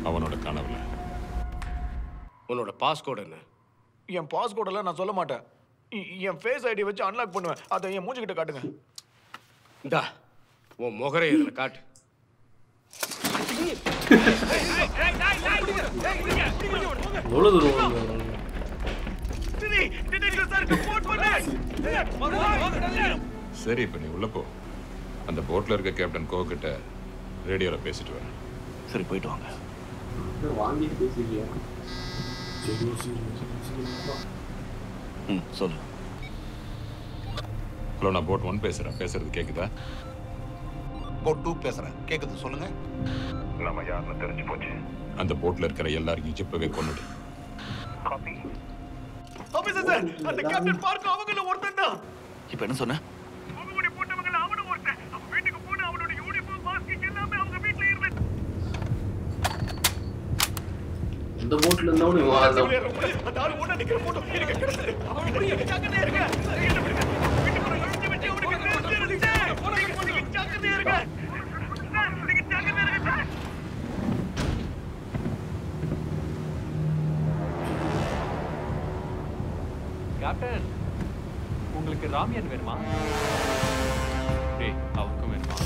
Speaker 20: அவனோட கனவுல.
Speaker 18: உன்னோட பாஸ்கோட் என்ன?
Speaker 17: என் பாஸ்கோடெல்லாம் நான் சொல்ல மாட்டேன். என் ஃபேஸ் ஐடி வச்சு அன்லாக் பண்ணுவேன். அதை என் மூஞ்சிக்கிட்ட காட்டுங்க.
Speaker 18: இந்தா உன் முகரை இதில் காட்டு.
Speaker 20: சரி, இப்ப நீ உள்ள போ. அந்த போட்ல இருக்க கேப்டன் கோ கிட்ட ரேடியோல பேசிட்டு வரேன்.
Speaker 19: சரி, போயிட்டு வாங்க.
Speaker 3: வாங்கிட்டு பேசிக்கியா?
Speaker 19: சொல்லு.
Speaker 20: ஹலோ, நான் போட் 1 பேசுறேன். பேசுறது கேக்குதா?
Speaker 22: போட் 2 பேசுறேன். கேக்குது, சொல்லுங்க.
Speaker 21: நம்ம யாருன்னு தெரிஞ்சு போச்சு.
Speaker 20: அந்த போட்ல இருக்கிற எல்லாரையும் இப்பவே கொன்னுடு.
Speaker 21: காப்பி.
Speaker 17: ஆபீசர் சார், அந்த கேப்டன் பார்க்க அவங்கள ஒருத்தன் தான்.
Speaker 19: இப்போ என்ன சொன்ன?
Speaker 17: முகமூடி போட்டவங்கள அவனும் ஒருத்தன். அவன் வீட்டுக்கு போனா அவனோட யூனிஃபார்ம் மாஸ்க் எல்லாமே அவங்க வீட்ல இருந்துச்சு.
Speaker 3: இந்த போட்ல இருந்தவனே வாடா.
Speaker 17: அந்த ஆளு ஒண்ணா நிக்கிற போட்டோ எனக்கு கிடைச்சது. அவன் ஜாக்கிரதையா இருங்க. வீட்டுக்குள்ள நுழைஞ்சு விட்டு அவனுக்கு தெரிஞ்சிருச்சு. போறீங்க ஜாக்கிரதையா இருங்க. சார், நீங்க ஜாக்கிரதையா இருங்க சார்.
Speaker 23: கேப்டன், உங்களுக்கு ராமியன் வேணுமா? டேய், அவருக்கும் வேணுமா?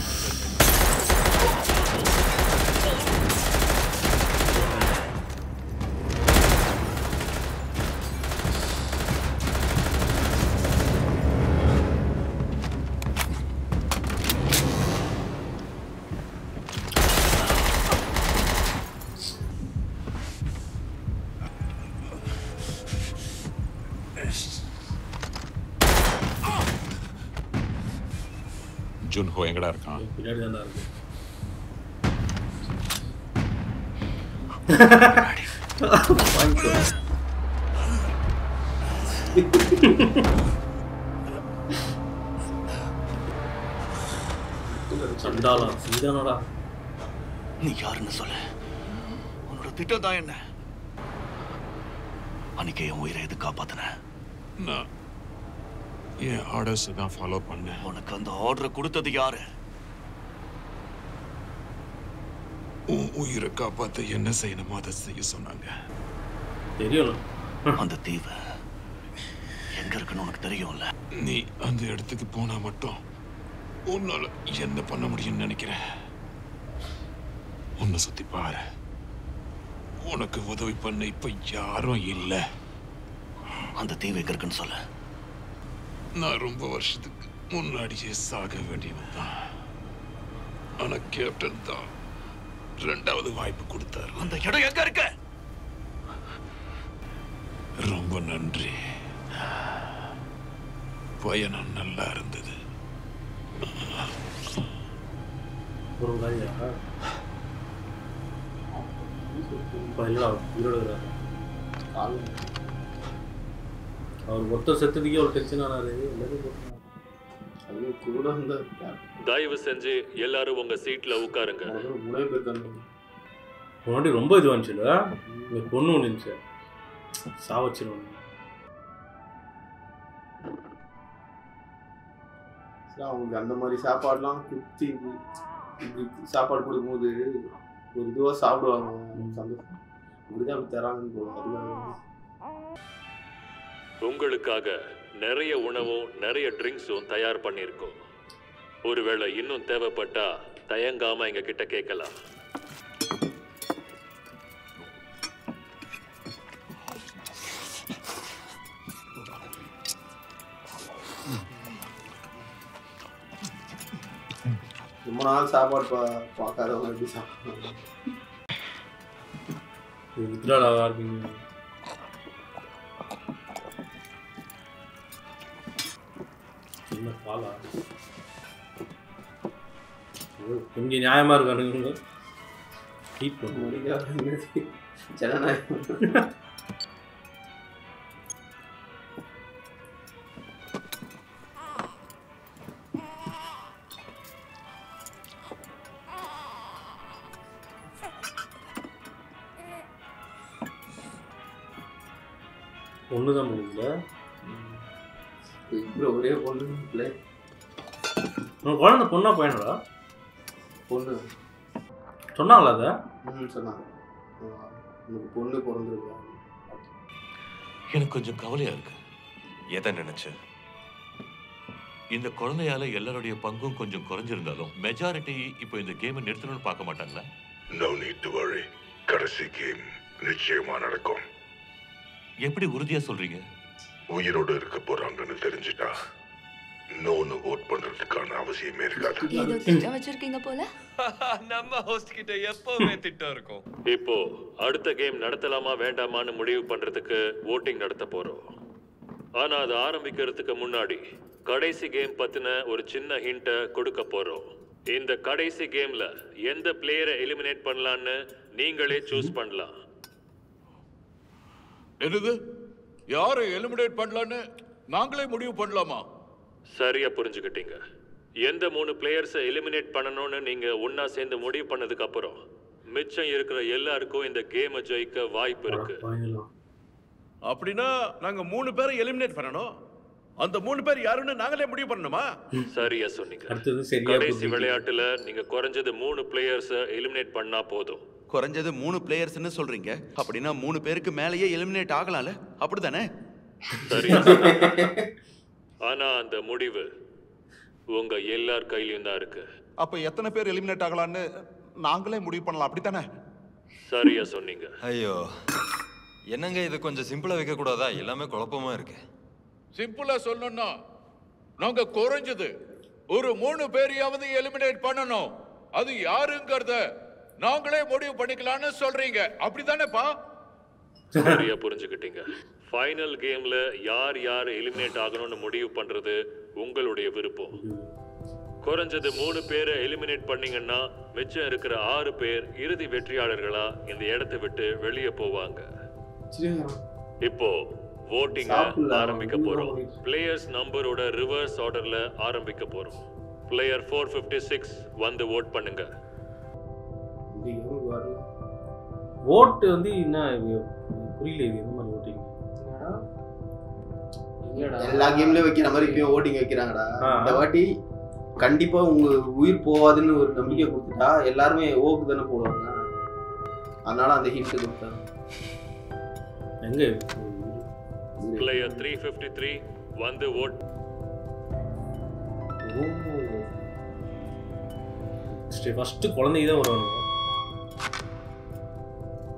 Speaker 20: ஜுன்ஹோ எங்கடா இருக்கான்?
Speaker 1: பின்னாடி தான் இருக்கு. சண்டாளா சீதானடா.
Speaker 19: நீ யாருன்னு சொல்லு. உன்னோட திட்டம் தான் என்ன? அன்னைக்கு என் உயிரை எது காப்பாத்தின?
Speaker 20: நான் என் ஆர்டர்ஸ் தான் ஃபாலோ பண்ணேன்.
Speaker 19: உனக்கு அந்த ஆர்டரை கொடுத்தது யாரு?
Speaker 20: உன் உயிரை காப்பாத்த என்ன செய்யணுமோ அதை செய்ய சொன்னாங்க.
Speaker 1: தெரியும்.
Speaker 19: அந்த தீவு எங்க இருக்குன்னு உனக்கு தெரியும்ல?
Speaker 20: நீ அந்த இடத்துக்கு போனா மட்டும் உன்னால என்ன பண்ண முடியும்னு நினைக்கிறேன். உன்னை சுத்தி பாரு. உனக்கு உதவி பண்ண இப்ப யாரும் இல்ல.
Speaker 19: அந்த தீ வைக்கிறதுன்னு சொல்ல.
Speaker 20: நான் ரொம்ப வருஷத்துக்கு முன்னாடியே சாக வேண்டியவன் தான். ஆனா கேப்டன் தான் 2வது வாய்ப்பு கொடுத்தாரு.
Speaker 19: அந்த இடம் எங்க இருக்க?
Speaker 20: ரொம்ப நன்றி. பயணம் நல்லா இருந்தது.
Speaker 1: அவர் மொத்தம் செத்துறதுக்கே ஒரு டென்ஷன் ஆனாரு.
Speaker 14: தயவு செஞ்சு எல்லாரும் உங்க சீட்ல உட்காருங்க.
Speaker 1: முன்னாடி ரொம்ப இது வந்துச்சுல, இந்த பொண்ணு ஒன்று இருந்துச்சு, சாவச்சிருவாங்க.
Speaker 3: அவங்களுக்கு அந்த மாதிரி சாப்பாடுலாம் குத்தி இப்படி சாப்பாடு கொடுக்கும்போது ஒரு இதுவாக சாப்பிடுவாங்க. சந்தோஷம் இப்படிதான் அப்படி தராங்கன்னு போகும்.
Speaker 14: உங்களுக்காக நிறைய உணவும் நிறைய ட்ரிங்க்ஸும் தயார் பண்ணியிருக்கோம். ஒருவேளை இன்னும் தேவைப்பட்டா தயங்காம எங்க கிட்ட கேட்கலாம்.
Speaker 3: ரொம்ப நாள் சாப்பாடு பார்க்காதவங்க எப்படி சாப்பிடுவாங்க?
Speaker 1: கொஞ்சம் நியாயமா இருக்கானுங்க.
Speaker 3: ஜனநாயகம்
Speaker 1: ஒண்ணுதான் முடியல.
Speaker 3: ஒரே பொண்ணு
Speaker 1: குழந்தை பொண்ணா பையனடா?
Speaker 3: பொண்ணு
Speaker 1: சொன்னாங்களா? அதை
Speaker 3: சொன்னாங்க. பொண்ணு பிறந்திருக்கா.
Speaker 8: எனக்கு கொஞ்சம் கவலையா இருக்கு. எதை நினைச்சு? இந்த குழந்தையால எல்லாருடைய பங்கும் கொஞ்சம் குறைஞ்சிருந்தாலும் மெஜாரிட்டி இப்போ இந்த கேமை நிறுத்தணும்னு பார்க்க மாட்டாங்களா?
Speaker 12: No need to worry. கடைசி கேம் நிச்சயமா நடக்கும்.
Speaker 8: எப்படி உறுதியா சொல்றீங்க?
Speaker 12: உயிரோடு இருக்க போறாங்கன்னு தெரிஞ்சிட்டா நோன்னு ஓட் பண்றதுக்கான அவசியமே இருக்காது.
Speaker 7: ஏதோ திட்டம் வச்சிருக்கீங்க போல.
Speaker 11: நம்ம ஹோஸ்ட் கிட்ட எப்பவுமே திட்டம் இருக்கும்.
Speaker 14: இப்போ அடுத்த கேம் நடத்தலாமா வேண்டாமான்னு முடிவு பண்றதுக்கு வோட்டிங் நடத்த போறோம். ஆனா அது ஆரம்பிக்கிறதுக்கு முன்னாடி கடைசி கேம் பத்தின ஒரு சின்ன ஹிண்ட்டை கொடுக்க போறோம். இந்த கடைசி கேம்ல எந்த பிளேயரை எலிமினேட் பண்ணலான்னு நீங்களே சூஸ் பண்ணலாம்.
Speaker 21: என்னது? யாரை எலிமினேட் பண்ணலான்னு நாங்களே முடிவு பண்ணலாமா?
Speaker 14: சரியா புரிஞ்சுக்கிட்டீங்க. எந்த 3 பிளேயர்ஸை எலிமினேட் பண்ணணும்னு நீங்க ஒன்னா சேர்ந்து முடிவு பண்ணதுக்கு அப்புறம் மிச்சம் இருக்கிற எல்லாருக்கும் இந்த கேமை ஜெயிக்க வாய்ப்பு இருக்கு.
Speaker 2: அப்படின்னா நாங்க 3 பேரை எலிமினேட் பண்ணணும். அந்த 3 பேர் யாருன்னு நாங்களே முடிவு பண்ணணுமா?
Speaker 14: சரியா சொன்னீங்க. கடைசி விளையாட்டுல நீங்க குறைஞ்சது 3 பிளேயர்ஸை எலிமினேட் பண்ணா போதும்.
Speaker 13: குறைஞ்சது 3 பிளேயர்ஸ்னு சொல்றீங்க. அப்படின்னா 3 பேருக்கு மேலேயே எலிமினேட் ஆகலாம்ல, அப்படிதானே?
Speaker 14: சரியா. ஆனா அந்த முடிவு உங்க எல்லார் கையிலயும் தான் இருக்கு.
Speaker 16: அப்ப எத்தனை பேர் எலிமினேட் ஆகலான்னு நாங்களே முடிவு பண்ணலாம், அப்படித்தானே?
Speaker 14: சரியா சொன்னீங்க.
Speaker 11: ஐயோ, என்னங்க இது கொஞ்சம் சிம்பிளா வைக்க கூடாதா? எல்லாமே குழப்பமா இருக்கு.
Speaker 21: சிம்பிளா சொல்லணும்னா நாங்க குறைஞ்சது ஒரு 3 பேரையாவது எலிமினேட் பண்ணணும். அது யாருங்கிறத நாங்களே முடிவு பண்ணிக்கலாம்னு சொல்றீங்க, அப்படிதானேப்பா?
Speaker 14: சரியா புரிஞ்சுக்கிட்டீங்க. ஃபைனல் கேம்ல யார் யார் எலிமினேட் ஆகணும்னு முடிவு பண்றது உங்களுடைய விருப்பம். குறைஞ்சது 3 பேரை எலிமினேட் பண்ணீங்கன்னா மிச்சம் இருக்கிற 6 பேர் இறுதி வெற்றியாளர்களா இந்த இடத்தை விட்டு வெளியே போவாங்க. இப்போ வோட்டிங் ஆரம்பிக்க போறோம். பிளேயர்ஸ் நம்பரோட ரிவர்ஸ் ஆர்டர்ல ஆரம்பிக்க போறோம். பிளேயர் 456 வந்து வோட் பண்ணுங்க.
Speaker 1: ஓட்டு வந்து என்ன புரியல, இது என்ன மாதிரி ஓட்டிங்?
Speaker 3: எல்லா கேம்லயும் வைக்கிற மாதிரி இப்பயும் ஓட்டிங் வைக்கிறாங்கடா. இந்த வாட்டி கண்டிப்பா உங்க உயிர் போவாதுன்னு ஒரு நம்பிக்கை கொடுத்துட்டா எல்லாருமே ஓக்கு தானே போடுவாங்க. அதனால அந்த ஹிண்ட் கொடுத்தாங்க.
Speaker 1: எங்க
Speaker 14: பிளேயர் 353 வந்து வோட்.
Speaker 1: ஃபர்ஸ்ட் குழந்தைங்க தான் வருவாங்க.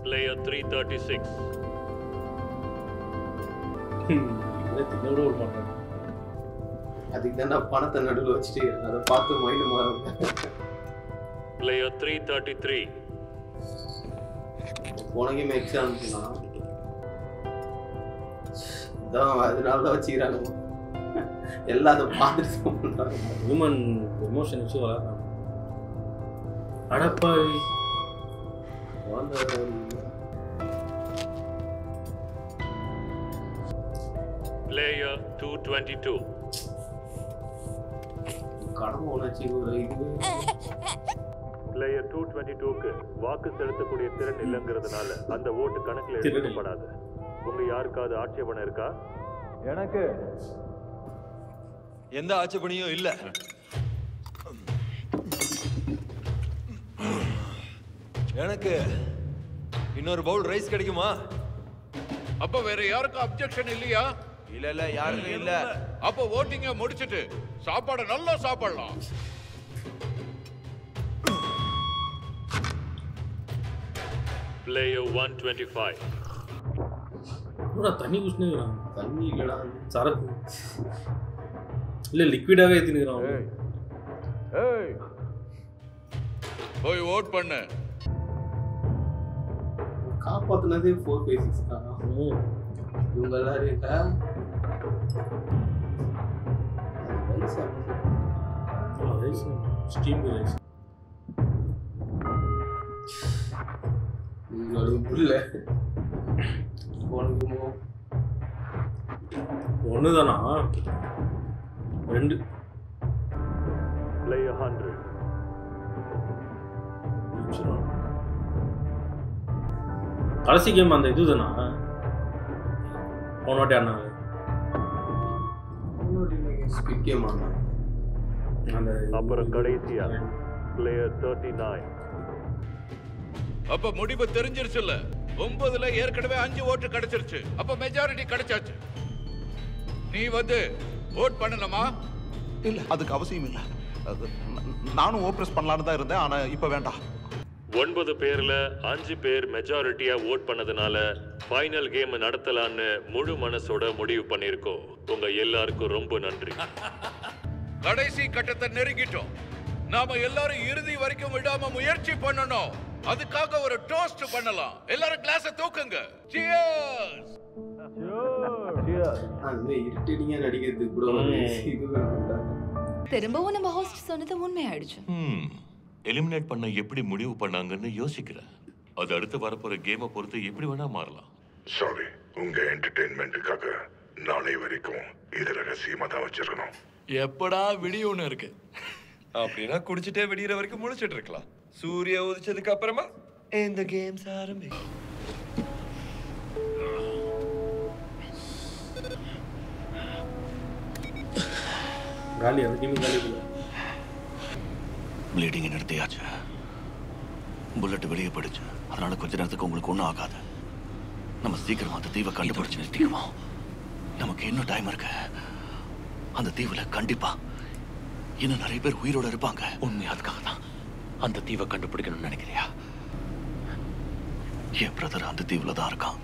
Speaker 14: Player 336.
Speaker 1: இதை தின்னோட விட மாட்டாங்க.
Speaker 3: அதுக்கு தான் நான் பணத்தை நடுவில் வச்சுட்டு அதை பார்த்து மைண்டு மாறும்.
Speaker 14: Player 333.
Speaker 3: போன கேம் எக்ஸாம் தான் அதனால தான் வச்சுக்கிறாங்க. எல்லாம் அதை பார்த்துட்டு பண்ணுறாங்க.
Speaker 1: ஹியூமன் எமோஷன் வச்சு வளர்றாங்க. அடப்பாவி
Speaker 14: Player 222.
Speaker 3: கடமை உணர்ச்சி ஒரு இது.
Speaker 14: Player 222க்கு வாக்கு செலுத்தக்கூடிய திறன் இல்லைங்கிறதுனால அந்த ஓட்டு கணக்கில் எடுக்கப்படாது. உங்க யாருக்காவது ஆட்சேபணம் இருக்கா?
Speaker 15: எனக்கு எந்த ஆட்சேபனையும் இல்ல. எனக்கு இன்னொரு பவுல் ரைஸ் கிடைக்குமா?
Speaker 20: அப்ப வேற யாருக்கும் அப்ஜெக்ஷன் இல்லையா?
Speaker 15: இல்ல யாருக்கும் இல்ல.
Speaker 20: அப்ப ஓட்டிங்க முடிச்சிட்டு சாப்பாடு நல்லா சாப்பிடலாம்.
Speaker 14: Player 125.
Speaker 1: தண்ணி குடிச்சுக்கிறான்.
Speaker 3: தண்ணி இல்லடா,
Speaker 1: சரக்கு இல்ல லிக்விடாவே ஏத்தினுக்கிறான்.
Speaker 20: ஏய் போய் ஓட் பண்ணு.
Speaker 3: காப்பாத்துனதே 456 தான். இவங்க எல்லாரும் இருக்கா?
Speaker 1: Rice steam rice.
Speaker 3: இவங்க புல்ல
Speaker 1: ஒண்ணுதானா? 2.
Speaker 14: Player 100.
Speaker 1: கடைசி கேம் அந்த இதுதானா? போனோட்டே அண்ணா
Speaker 3: ஸ்பிட் கேம் ஆனா
Speaker 1: அந்த
Speaker 14: அப்புறம் கடைசியா Player 39.
Speaker 20: அப்ப முடிவு தெரிஞ்சிருச்சுல்ல. 9ல ஏற்கனவே 5 ஓட்டு கிடைச்சிருச்சு. அப்ப மெஜாரிட்டி கிடைச்சாச்சு. நீ வந்து ஓட் பண்ணலாமா?
Speaker 16: இல்ல, அதுக்கு அவசியம் இல்ல. நானும் ஓப்ரஸ் பண்ணலான்னு தான் இருந்தேன், ஆனா இப்ப வேண்டாம்.
Speaker 14: 9 பேர்ல 5 பேர் மெஜாரிட்டியா ஓட் பண்ணதுனால ஃபைனல் கேம் நடத்தலான்னு முழு மனசோட முடிவு பண்ணிருக்கோம். உங்க எல்லாருக்கும் ரொம்ப நன்றி.
Speaker 20: கடைசி கட்டத்தை நெருங்கிட்டோம். நாம எல்லாரும் இறுதி வரைக்கும் விடாம முயற்சி பண்ணணும். அதுக்காக ஒரு டோஸ்ட் பண்ணலாம். எல்லாரும் கிளாஸை தூக்குங்க. சியர்ஸ்.
Speaker 3: அது இரிட்டேட்டிங்கா நடிக்கிறது கூட
Speaker 7: திரும்பவும் நம்ம ஹோஸ்ட் சொன்னது உண்மையாயிடுச்சு.
Speaker 5: எலிமினேட் பண்ண எப்படி முடிவு பண்ணாங்கன்னு யோசிக்கிறேன். அது அடுத்து வரப்போற கேமை பொறுத்து எப்படி வேணா மாறலாம்.
Speaker 12: சாரி, உங்க என்டர்டெயின்மெண்ட்டுக்காக நாளை வரைக்கும் இது ரகசியமா தான் வச்சிருக்கணும்.
Speaker 10: எப்படா விடியோன்னு இருக்கு.
Speaker 11: அப்படின்னா குடிச்சிட்டே விடியற வரைக்கும் முழிச்சிட்டு இருக்கலாம். சூரிய உதிச்சதுக்கு அப்புறமா இந்த கேம்ஸ் ஆரம்பிக்கும்.
Speaker 1: காலி அந்த டீம் காலி இல்ல.
Speaker 19: ப்ளீடிங் நிறுத்தியாச்சு. புல்லட் வெளியே போயிடுச்சு. அதனால கொஞ்ச நேரத்துக்கு உங்களுக்கு ஒன்றும் ஆகாது. நம்ம சீக்கிரமா அந்த தீவை கண்டுபிடிச்சு நிறுத்திக்குவோம். நமக்கு இன்னும் டைம் இருக்கு. அந்த தீவுல கண்டிப்பா இன்னும் நிறைய பேர் உயிரோட இருப்பாங்க.
Speaker 8: உண்மையா அதுக்காக தான் அந்த தீவை கண்டுபிடிக்கணும்னு நினைக்கிறியா?
Speaker 19: என் பிரதர் அந்த தீவுல தான் இருக்கான்.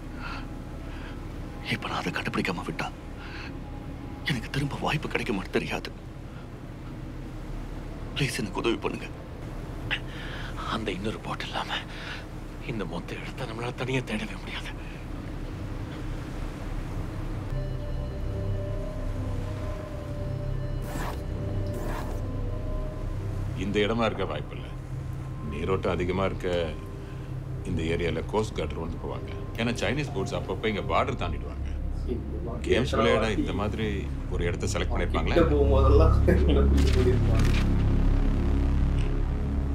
Speaker 19: இப்ப நான் அதை கண்டுபிடிக்காம விட்டா எனக்கு திரும்ப வாய்ப்பு கிடைக்குமான்னு தெரியாது. ப்ளீஸ் எனக்கு உதவி பண்ணுங்க.
Speaker 8: அந்த இன்னொரு போட் இல்லாம இந்த மொத்த இடத்தை நம்மளால தனியா தேடவே முடியாது.
Speaker 20: இந்த இடமா இருக்க வாய்ப்பு இல்லை. நீரோட்டம் அதிகமா இருக்க இந்த ஏரியால கோஸ்ட் கார்டு வந்து போவாங்க. ஏன்னா சைனீஸ் போட்ஸ் அப்பப்போ இங்க பார்டர் தாண்டிடுவாங்க. கேம்ஸ் விளையாட இந்த மாதிரி ஒரு இடத்த செலக்ட் பண்ணிருப்பாங்களே.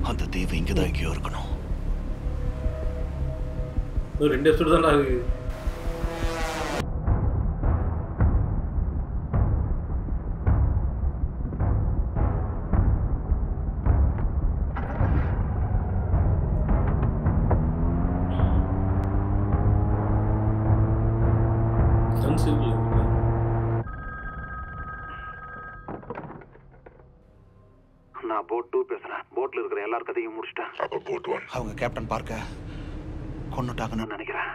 Speaker 19: அந்த தீவு இங்கதான் எங்கேயோ இருக்கணும்.
Speaker 1: 2 எபிசோடு தான் ஆகுது.
Speaker 13: நான் போட் 2 பேசுறேன். போட்ல இருக்கிற எல்லார் கதையும் முடிச்சிட்டேன்.
Speaker 12: அப்ப போட் 1
Speaker 16: அவங்க கேப்டன் பார்க்க கொன்னுட்டாங்கன்னு
Speaker 13: நினைக்கிறேன்.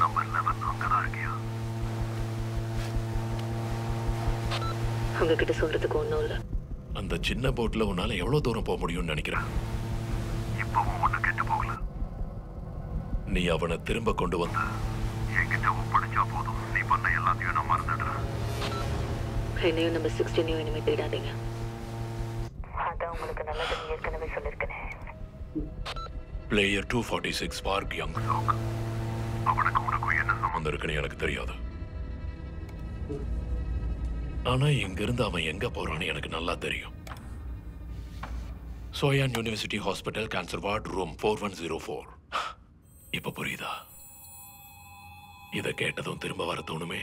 Speaker 13: நம்பர் 11 அங்கதான் இருக்கியா?
Speaker 4: உங்ககிட்ட சொல்றதுக்கு ஒன்றும் இல்லை.
Speaker 2: அந்த சின்ன போட்ல உன்னால எவ்வளவு தூரம் போக முடியும்னு நினைக்கிறேன்.
Speaker 13: இப்பவும் ஒண்ணு கெட்டு போகல.
Speaker 2: நீ அவனை திரும்ப கொண்டு வந்த
Speaker 13: என்கிட்ட ஒப்படைச்சா போதும். நீ பண்ண எல்லாத்தையும் நான் மறந்துடுறேன்.
Speaker 4: என்னையும் நம்ம 16 இனிமே தேடாதீங்க. அதான் உங்களுக்கு நல்லதுன்னு ஏற்கனவே சொல்லியிருக்கேன்.
Speaker 2: Player 246 park young.
Speaker 13: அவனுக்கு உனக்கும் என்ன
Speaker 2: சம்பந்தம் இருக்குன்னு எனக்கு தெரியாது. ஆனா இங்கிருந்து அவன் எங்க போறான்னு எனக்கு நல்லா தெரியும். சோயான் university hospital cancer ward room 4104. இப்ப புரியுதா? இதை கேட்டதும் திரும்ப வர தோணுமே.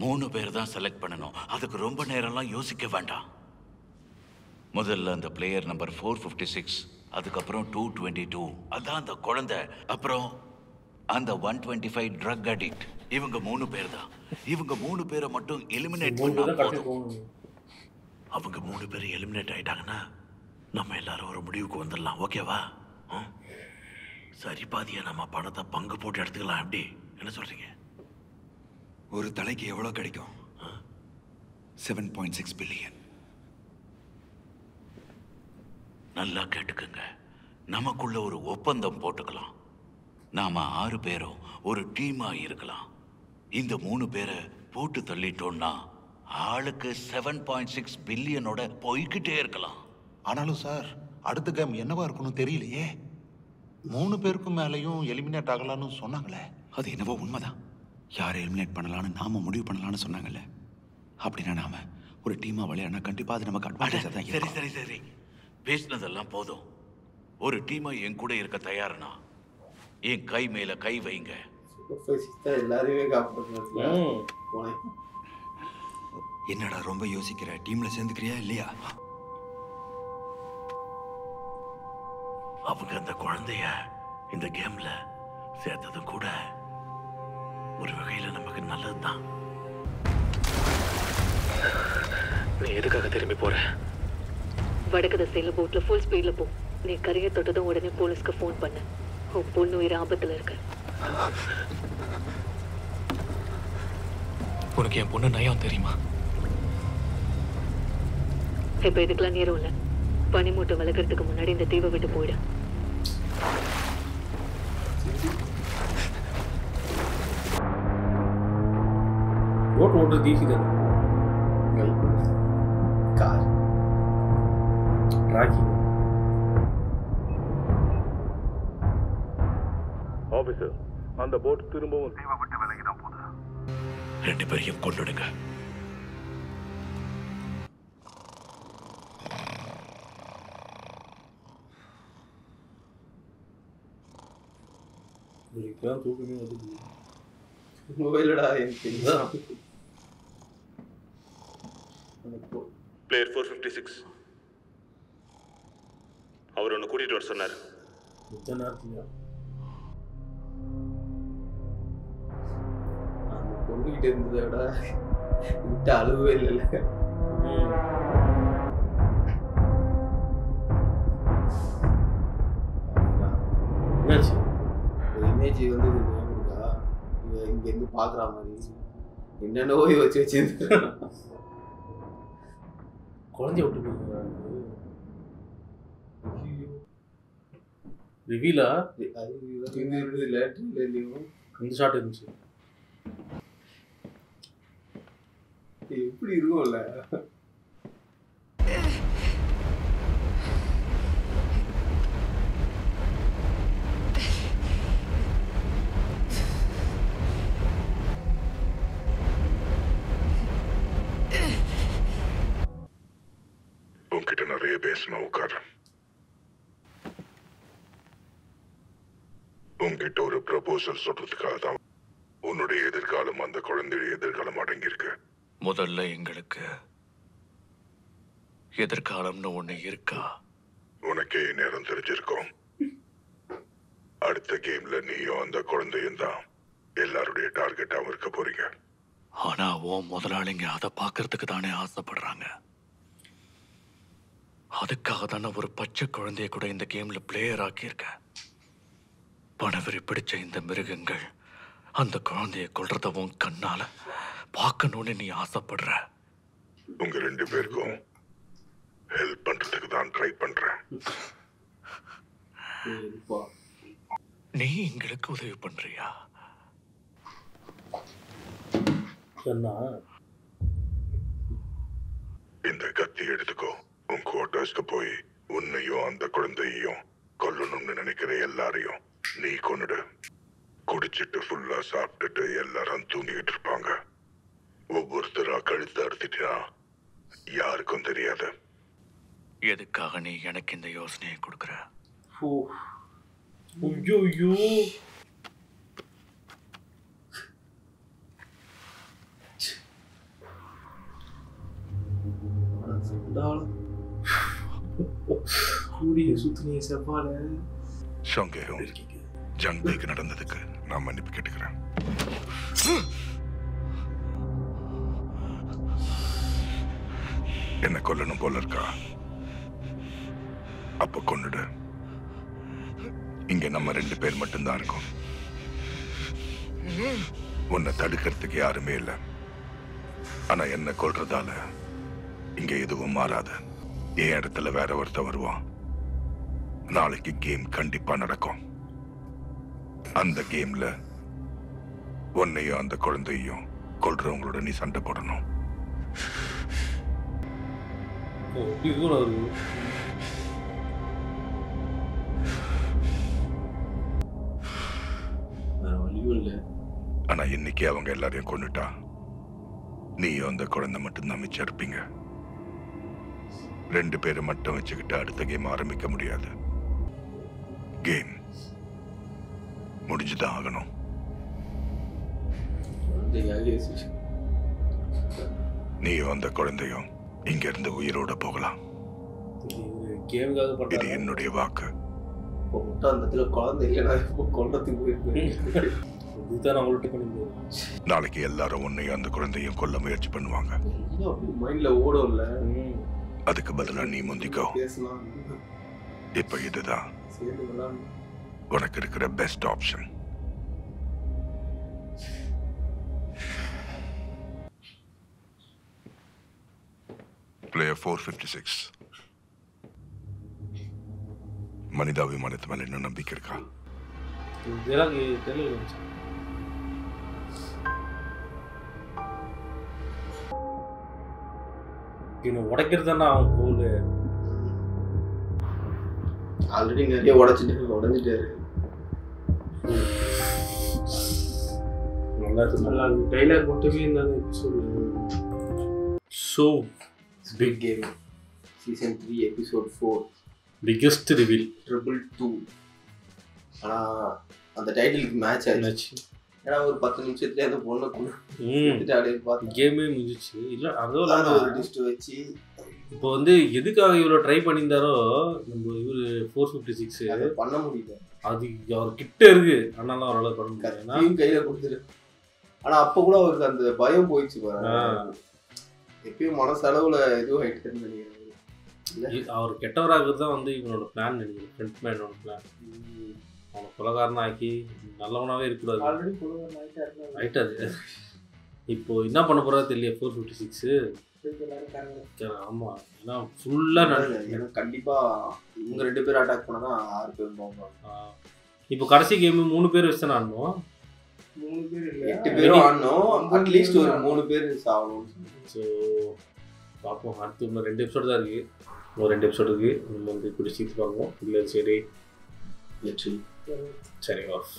Speaker 19: மூணு பேர் தான் செலக்ட் பண்ணணும். அதுக்கு ரொம்ப நேரம்லாம் யோசிக்க வேண்டாம். முதல்ல அந்த பிளேயர் நம்பர் 456, அதுக்கப்புறம் 222, அதான் அந்த குழந்தை, அப்புறம் அந்த 125 ட்ரக் அடிக்ட். இவங்க மூணு பேர் தான். இவங்க மூணு பேரை மட்டும் எலிமினேட் பண்ணா போதும். அவங்க மூணு பேர் எலிமினேட் ஆயிட்டாங்கன்னா நம்ம எல்லாரும் ஒரு முடிவுக்கு வந்துடலாம். ஓகேவா? சரி, பாதியா நம்ம பணத்தை பங்கு போட்டு எடுத்துக்கலாம். எப்படி, என்ன சொல்றீங்க?
Speaker 13: ஒரு தலைக்கு எவ்வளவு கிடைக்கும்? 7.6 பில்லியன்.
Speaker 19: நல்லா கேட்டுக்குங்க. நமக்குள்ள ஒரு ஒப்பந்தம் போட்டுக்கலாம். நாம 6 பேரும் ஒரு டீமா இருக்கலாம். இந்த 3 பேரை போட்டு தள்ளிட்டோம்னா ஆளுக்கு 7.6 பில்லியனோட போய்கிட்டே இருக்கலாம்.
Speaker 16: ஆனாலும் சார், அடுத்த கேம் என்னவா இருக்குன்னு தெரியலையே. 3 பேருக்கும் மேலேயும் எலிமினேட் ஆகலான்னு சொன்னாங்களே.
Speaker 13: அது என்னவோ உண்மைதான். யாரை எலிமினேட் பண்ணலான்னு நாம முடிவு பண்ணலான்னு சொன்னாங்கல்ல. அப்படின்னா நாம ஒரு டீமா விளையாடினா கண்டிப்பா அது நமக்கு அட்வான்டேஜா தான் இருக்கும்.
Speaker 19: சரி சரி சரி, பேசினதெல்லாம் போதும். ஒரு டீமா என் கூட இருக்க தயாருனா என் கை மேல கை வைங்க.
Speaker 3: எல்லாரையுமே
Speaker 13: என்னடா ரொம்ப யோசிக்கிற? டீம்ல சேர்ந்துக்கிறியா இல்லையா?
Speaker 19: அவங்க அந்த குழந்தைய இந்த கேம்ல சேர்த்ததும் கூட ஒரு வகையில நமக்கு நல்லதுதான்.
Speaker 4: நீ எதுக்காக திரும்பி போற? வடக்கு திசையில போட்ல ஃபுல் ஸ்பீட்ல போ. நீ கரையை தொட்டதும் உடனே போலீஸ்க்கு ஃபோன் பண்ணு. உன் பொண்ணு உயிர் ஆபத்துல இருக்கு.
Speaker 10: உனக்கு என் பொண்ணு நயம் தெரியுமா?
Speaker 4: இப்ப இதுக்கெல்லாம் நேரம் இல்ல. பனிமூட்டை விலகிறதுக்கு முன்னாடி இந்த தீவை விட்டு போயிடு.
Speaker 1: போட் ஓட்டுறது ஈஸி தானே.
Speaker 3: Car
Speaker 1: tracking.
Speaker 14: ஆபீசர், அந்த போட் திரும்பவும்
Speaker 13: தீவை விட்டு விலகி தான் போகுது.
Speaker 2: 2 பேரையும் கொன்னுடுங்க.
Speaker 1: தூக்கமே வந்து
Speaker 3: மொபைலடா எனக்கு
Speaker 14: பிளேயர் 456 அவர் ஒன்று கூட்டிட்டு வர சொன்னார்.
Speaker 3: அந்த பொண்ணுகிட்ட இருந்ததை விட விட்டு அழுவே இல்லைல்ல.
Speaker 1: என்னாச்சு?
Speaker 3: ஒரு இமேஜ் வந்து இது ஞாபகம் இருக்கா? இங்க இருந்து பாக்குற மாதிரி என்னென்னவோ யோசிச்சு வச்சிருந்து
Speaker 1: குழந்தைய விட்டு போயிருக்காங்க. ரிவீலா
Speaker 3: அது இருந்ததுல ட்ரெயிலர்லயும்
Speaker 1: இந்த ஷாட் இருந்துச்சு.
Speaker 3: எப்படி இருக்கும்ல.
Speaker 12: உன்கிட்ட நிறைய பேசணும், உட்கார். உன்கிட்ட ஒரு ப்ரப்போசல் சொல்றதுக்காக தான். உன்னுடைய எதிர்காலம் அந்த குழந்தைய எதிர்காலம் அடங்கியிருக்கு.
Speaker 19: முதல்ல எங்களுக்கு எதிர்காலம்னு ஒண்ணு இருக்கா?
Speaker 12: உனக்கே நேரம் தெரிஞ்சிருக்கும். அடுத்த கேம்ல நீயும் அந்த குழந்தையும் தான் எல்லாருடைய டார்கெட்டாவும் இருக்க போறீங்க.
Speaker 19: ஆனா முதலாளிங்க அதை பார்க்கறதுக்கு தானே ஆசைப்படுறாங்க. அதுக்காக தானே ஒரு பச்சை குழந்தைய கூட இந்த கேம்ல பிளேயர் ஆக்கியிருக்க. பணவெறி பிடிச்ச இந்த மிருகங்கள் அந்த குழந்தைய கொல்றதவும் கண்ணால பார்க்கணும்னு நீ ஆசைப்படுற.
Speaker 12: உங்க 2 பேருக்கும் ஹெல்ப் பண்றதுக்கு தான் ட்ரை பண்றேன்.
Speaker 19: நீ எங்களுக்கு உதவி பண்றியா?
Speaker 12: இந்த கத்தி எடுத்துக்கோ. உன் குவார்டர்ஸ்க்கு போய் உன்னையும் அந்த குழந்தையையும் கொல்லணும்னு நினைக்கிற எல்லாரையும் நீ கொன்னுடு. குடிச்சிட்டு ஃபுல்லா சாப்பிட்டுட்டு எல்லாரும் தூங்கிக்கிட்டு இருப்பாங்க. ஒவ்வொருத்தரா கழுத்து அறுத்துட்டா யாருக்கும் தெரியாது.
Speaker 19: எதுக்காக நீ எனக்கு இந்த யோசனையை கொடுக்குற?
Speaker 12: ஜங்பேக்கு நடந்ததுக்கு நான் மன்னிப்பு கேட்டுக்கிறேன். என்ன கொல்லணும் போல இருக்கா? அப்ப கொன்னுடு. இங்க நம்ம 2 பேர் மட்டும்தான் இருக்கோம். உன்னை தடுக்கிறதுக்கு யாருமே இல்லை. ஆனா என்ன கொல்றதால இங்க எதுவும் மாறாது. என் இடத்துல வேற ஒருத்த வருவான். நாளைக்கு கேம் கண்டிப்பா நடக்கும். அந்த கேம்ல உன்னையும் அந்த குழந்தையும் கொல்றவங்களோட நீ சண்டை போடணும். ஆனா இன்னைக்கு அவங்க எல்லாரையும் கொன்னுட்டா நீயும் அந்த குழந்தை மட்டும்தான் மிச்சம் இருப்பீங்க. 2 பேரை மட்டும் வச்சுக்கிட்டு அடுத்த கேம் ஆரம்பிக்க முடியாது. கேம் முடிஞ்சுதான் ஆகணும். நீயும் அந்த குழந்தையும் இங்க இருந்து உயிரோட போகலாம். இது என்னுடைய வாக்கு. நாளைக்கு எல்லாரும் உன்னையும் அந்த குழந்தையும் கொல்ல முயற்சி பண்ணுவாங்க. அதுக்கு பதிலா நீ முந்திக்கோ. இப்ப இதுதான் உனக்கு இருக்கிற பெஸ்ட் ஆப்ஷன். பிளேயர் 456. மனிதாபிமானத்து மேல என்ன நம்பிக்கை இருக்கா?
Speaker 1: உடைக்கிறதுனா அவன் கோல்
Speaker 3: ஆல்ரெடி நிறைய உடைஞ்சிட்டாரு.
Speaker 1: நல்லா டைலாக் மட்டுமே இருந்தாலும் episode. So
Speaker 3: big game season 3 episode 4
Speaker 1: biggest reveal
Speaker 3: 222. ஆனால் அந்த டைட்டிலுக்கு மேட்ச் ஆச்சு. ஏன்னா ஒரு 10 நிமிஷத்துலேயே அந்த பொண்ணை பார்த்து
Speaker 1: கேமே முடிஞ்சிச்சு. இல்லை
Speaker 3: அதோட ஒரு டிஸ்ட் வச்சு
Speaker 1: இப்போ வந்து எதுக்காக இவ்வளோ ட்ரை பண்ணியிருந்தாரோ நம்ம இவர் 456
Speaker 3: பண்ண முடியல.
Speaker 1: அது அவர் கிட்ட இருக்கு. ஆனாலும் அவரால் பண்ண முடியல.
Speaker 3: கையில் கொடுத்துரு. ஆனால் அப்போ கூட அவருக்கு அந்த பயம் போயிடுச்சு பாருங்க. எப்பயும் மனசளவில் எதுவும் ஆகிட்டு நினைக்கிறேன்.
Speaker 1: அவர் கெட்டவராகிறது தான் வந்து இவனோட பிளான் நினைக்கிறேன். ஃப்ரண்ட் மேனோட பிளான். அவனை கொலகாரனா ஆக்கி நல்லவனாகவே இருக்கக்கூடாது. ஆயிட்டாரு. இப்போ என்ன பண்ண போறா தெரியல 456. ஆமாம், ஏன்னா ஃபுல்லாக
Speaker 3: ஏன்னா கண்டிப்பாக இவங்க 2 பேர் அட்டாக் பண்ணால் தான் 6 பேர் போவாங்க.
Speaker 1: இப்போ கடைசி கேமு 3 பேர் வச்சு தானே ஆடணும்.
Speaker 3: 3 பேர் இல்லை 8 பேரும் ஆடணும். அட்லீஸ்ட் ஒரு 3 பேர் சாகணும்.
Speaker 1: ஸோ பார்ப்போம். அடுத்து இன்னும் 2 எபிசோடு தான் இருக்குது. இன்னும் 2 எபிசோடு இருக்குது. நம்ம வந்து பிடிச்சிட்டு பார்ப்போம். இல்லை சரி சரி ஆஃப்.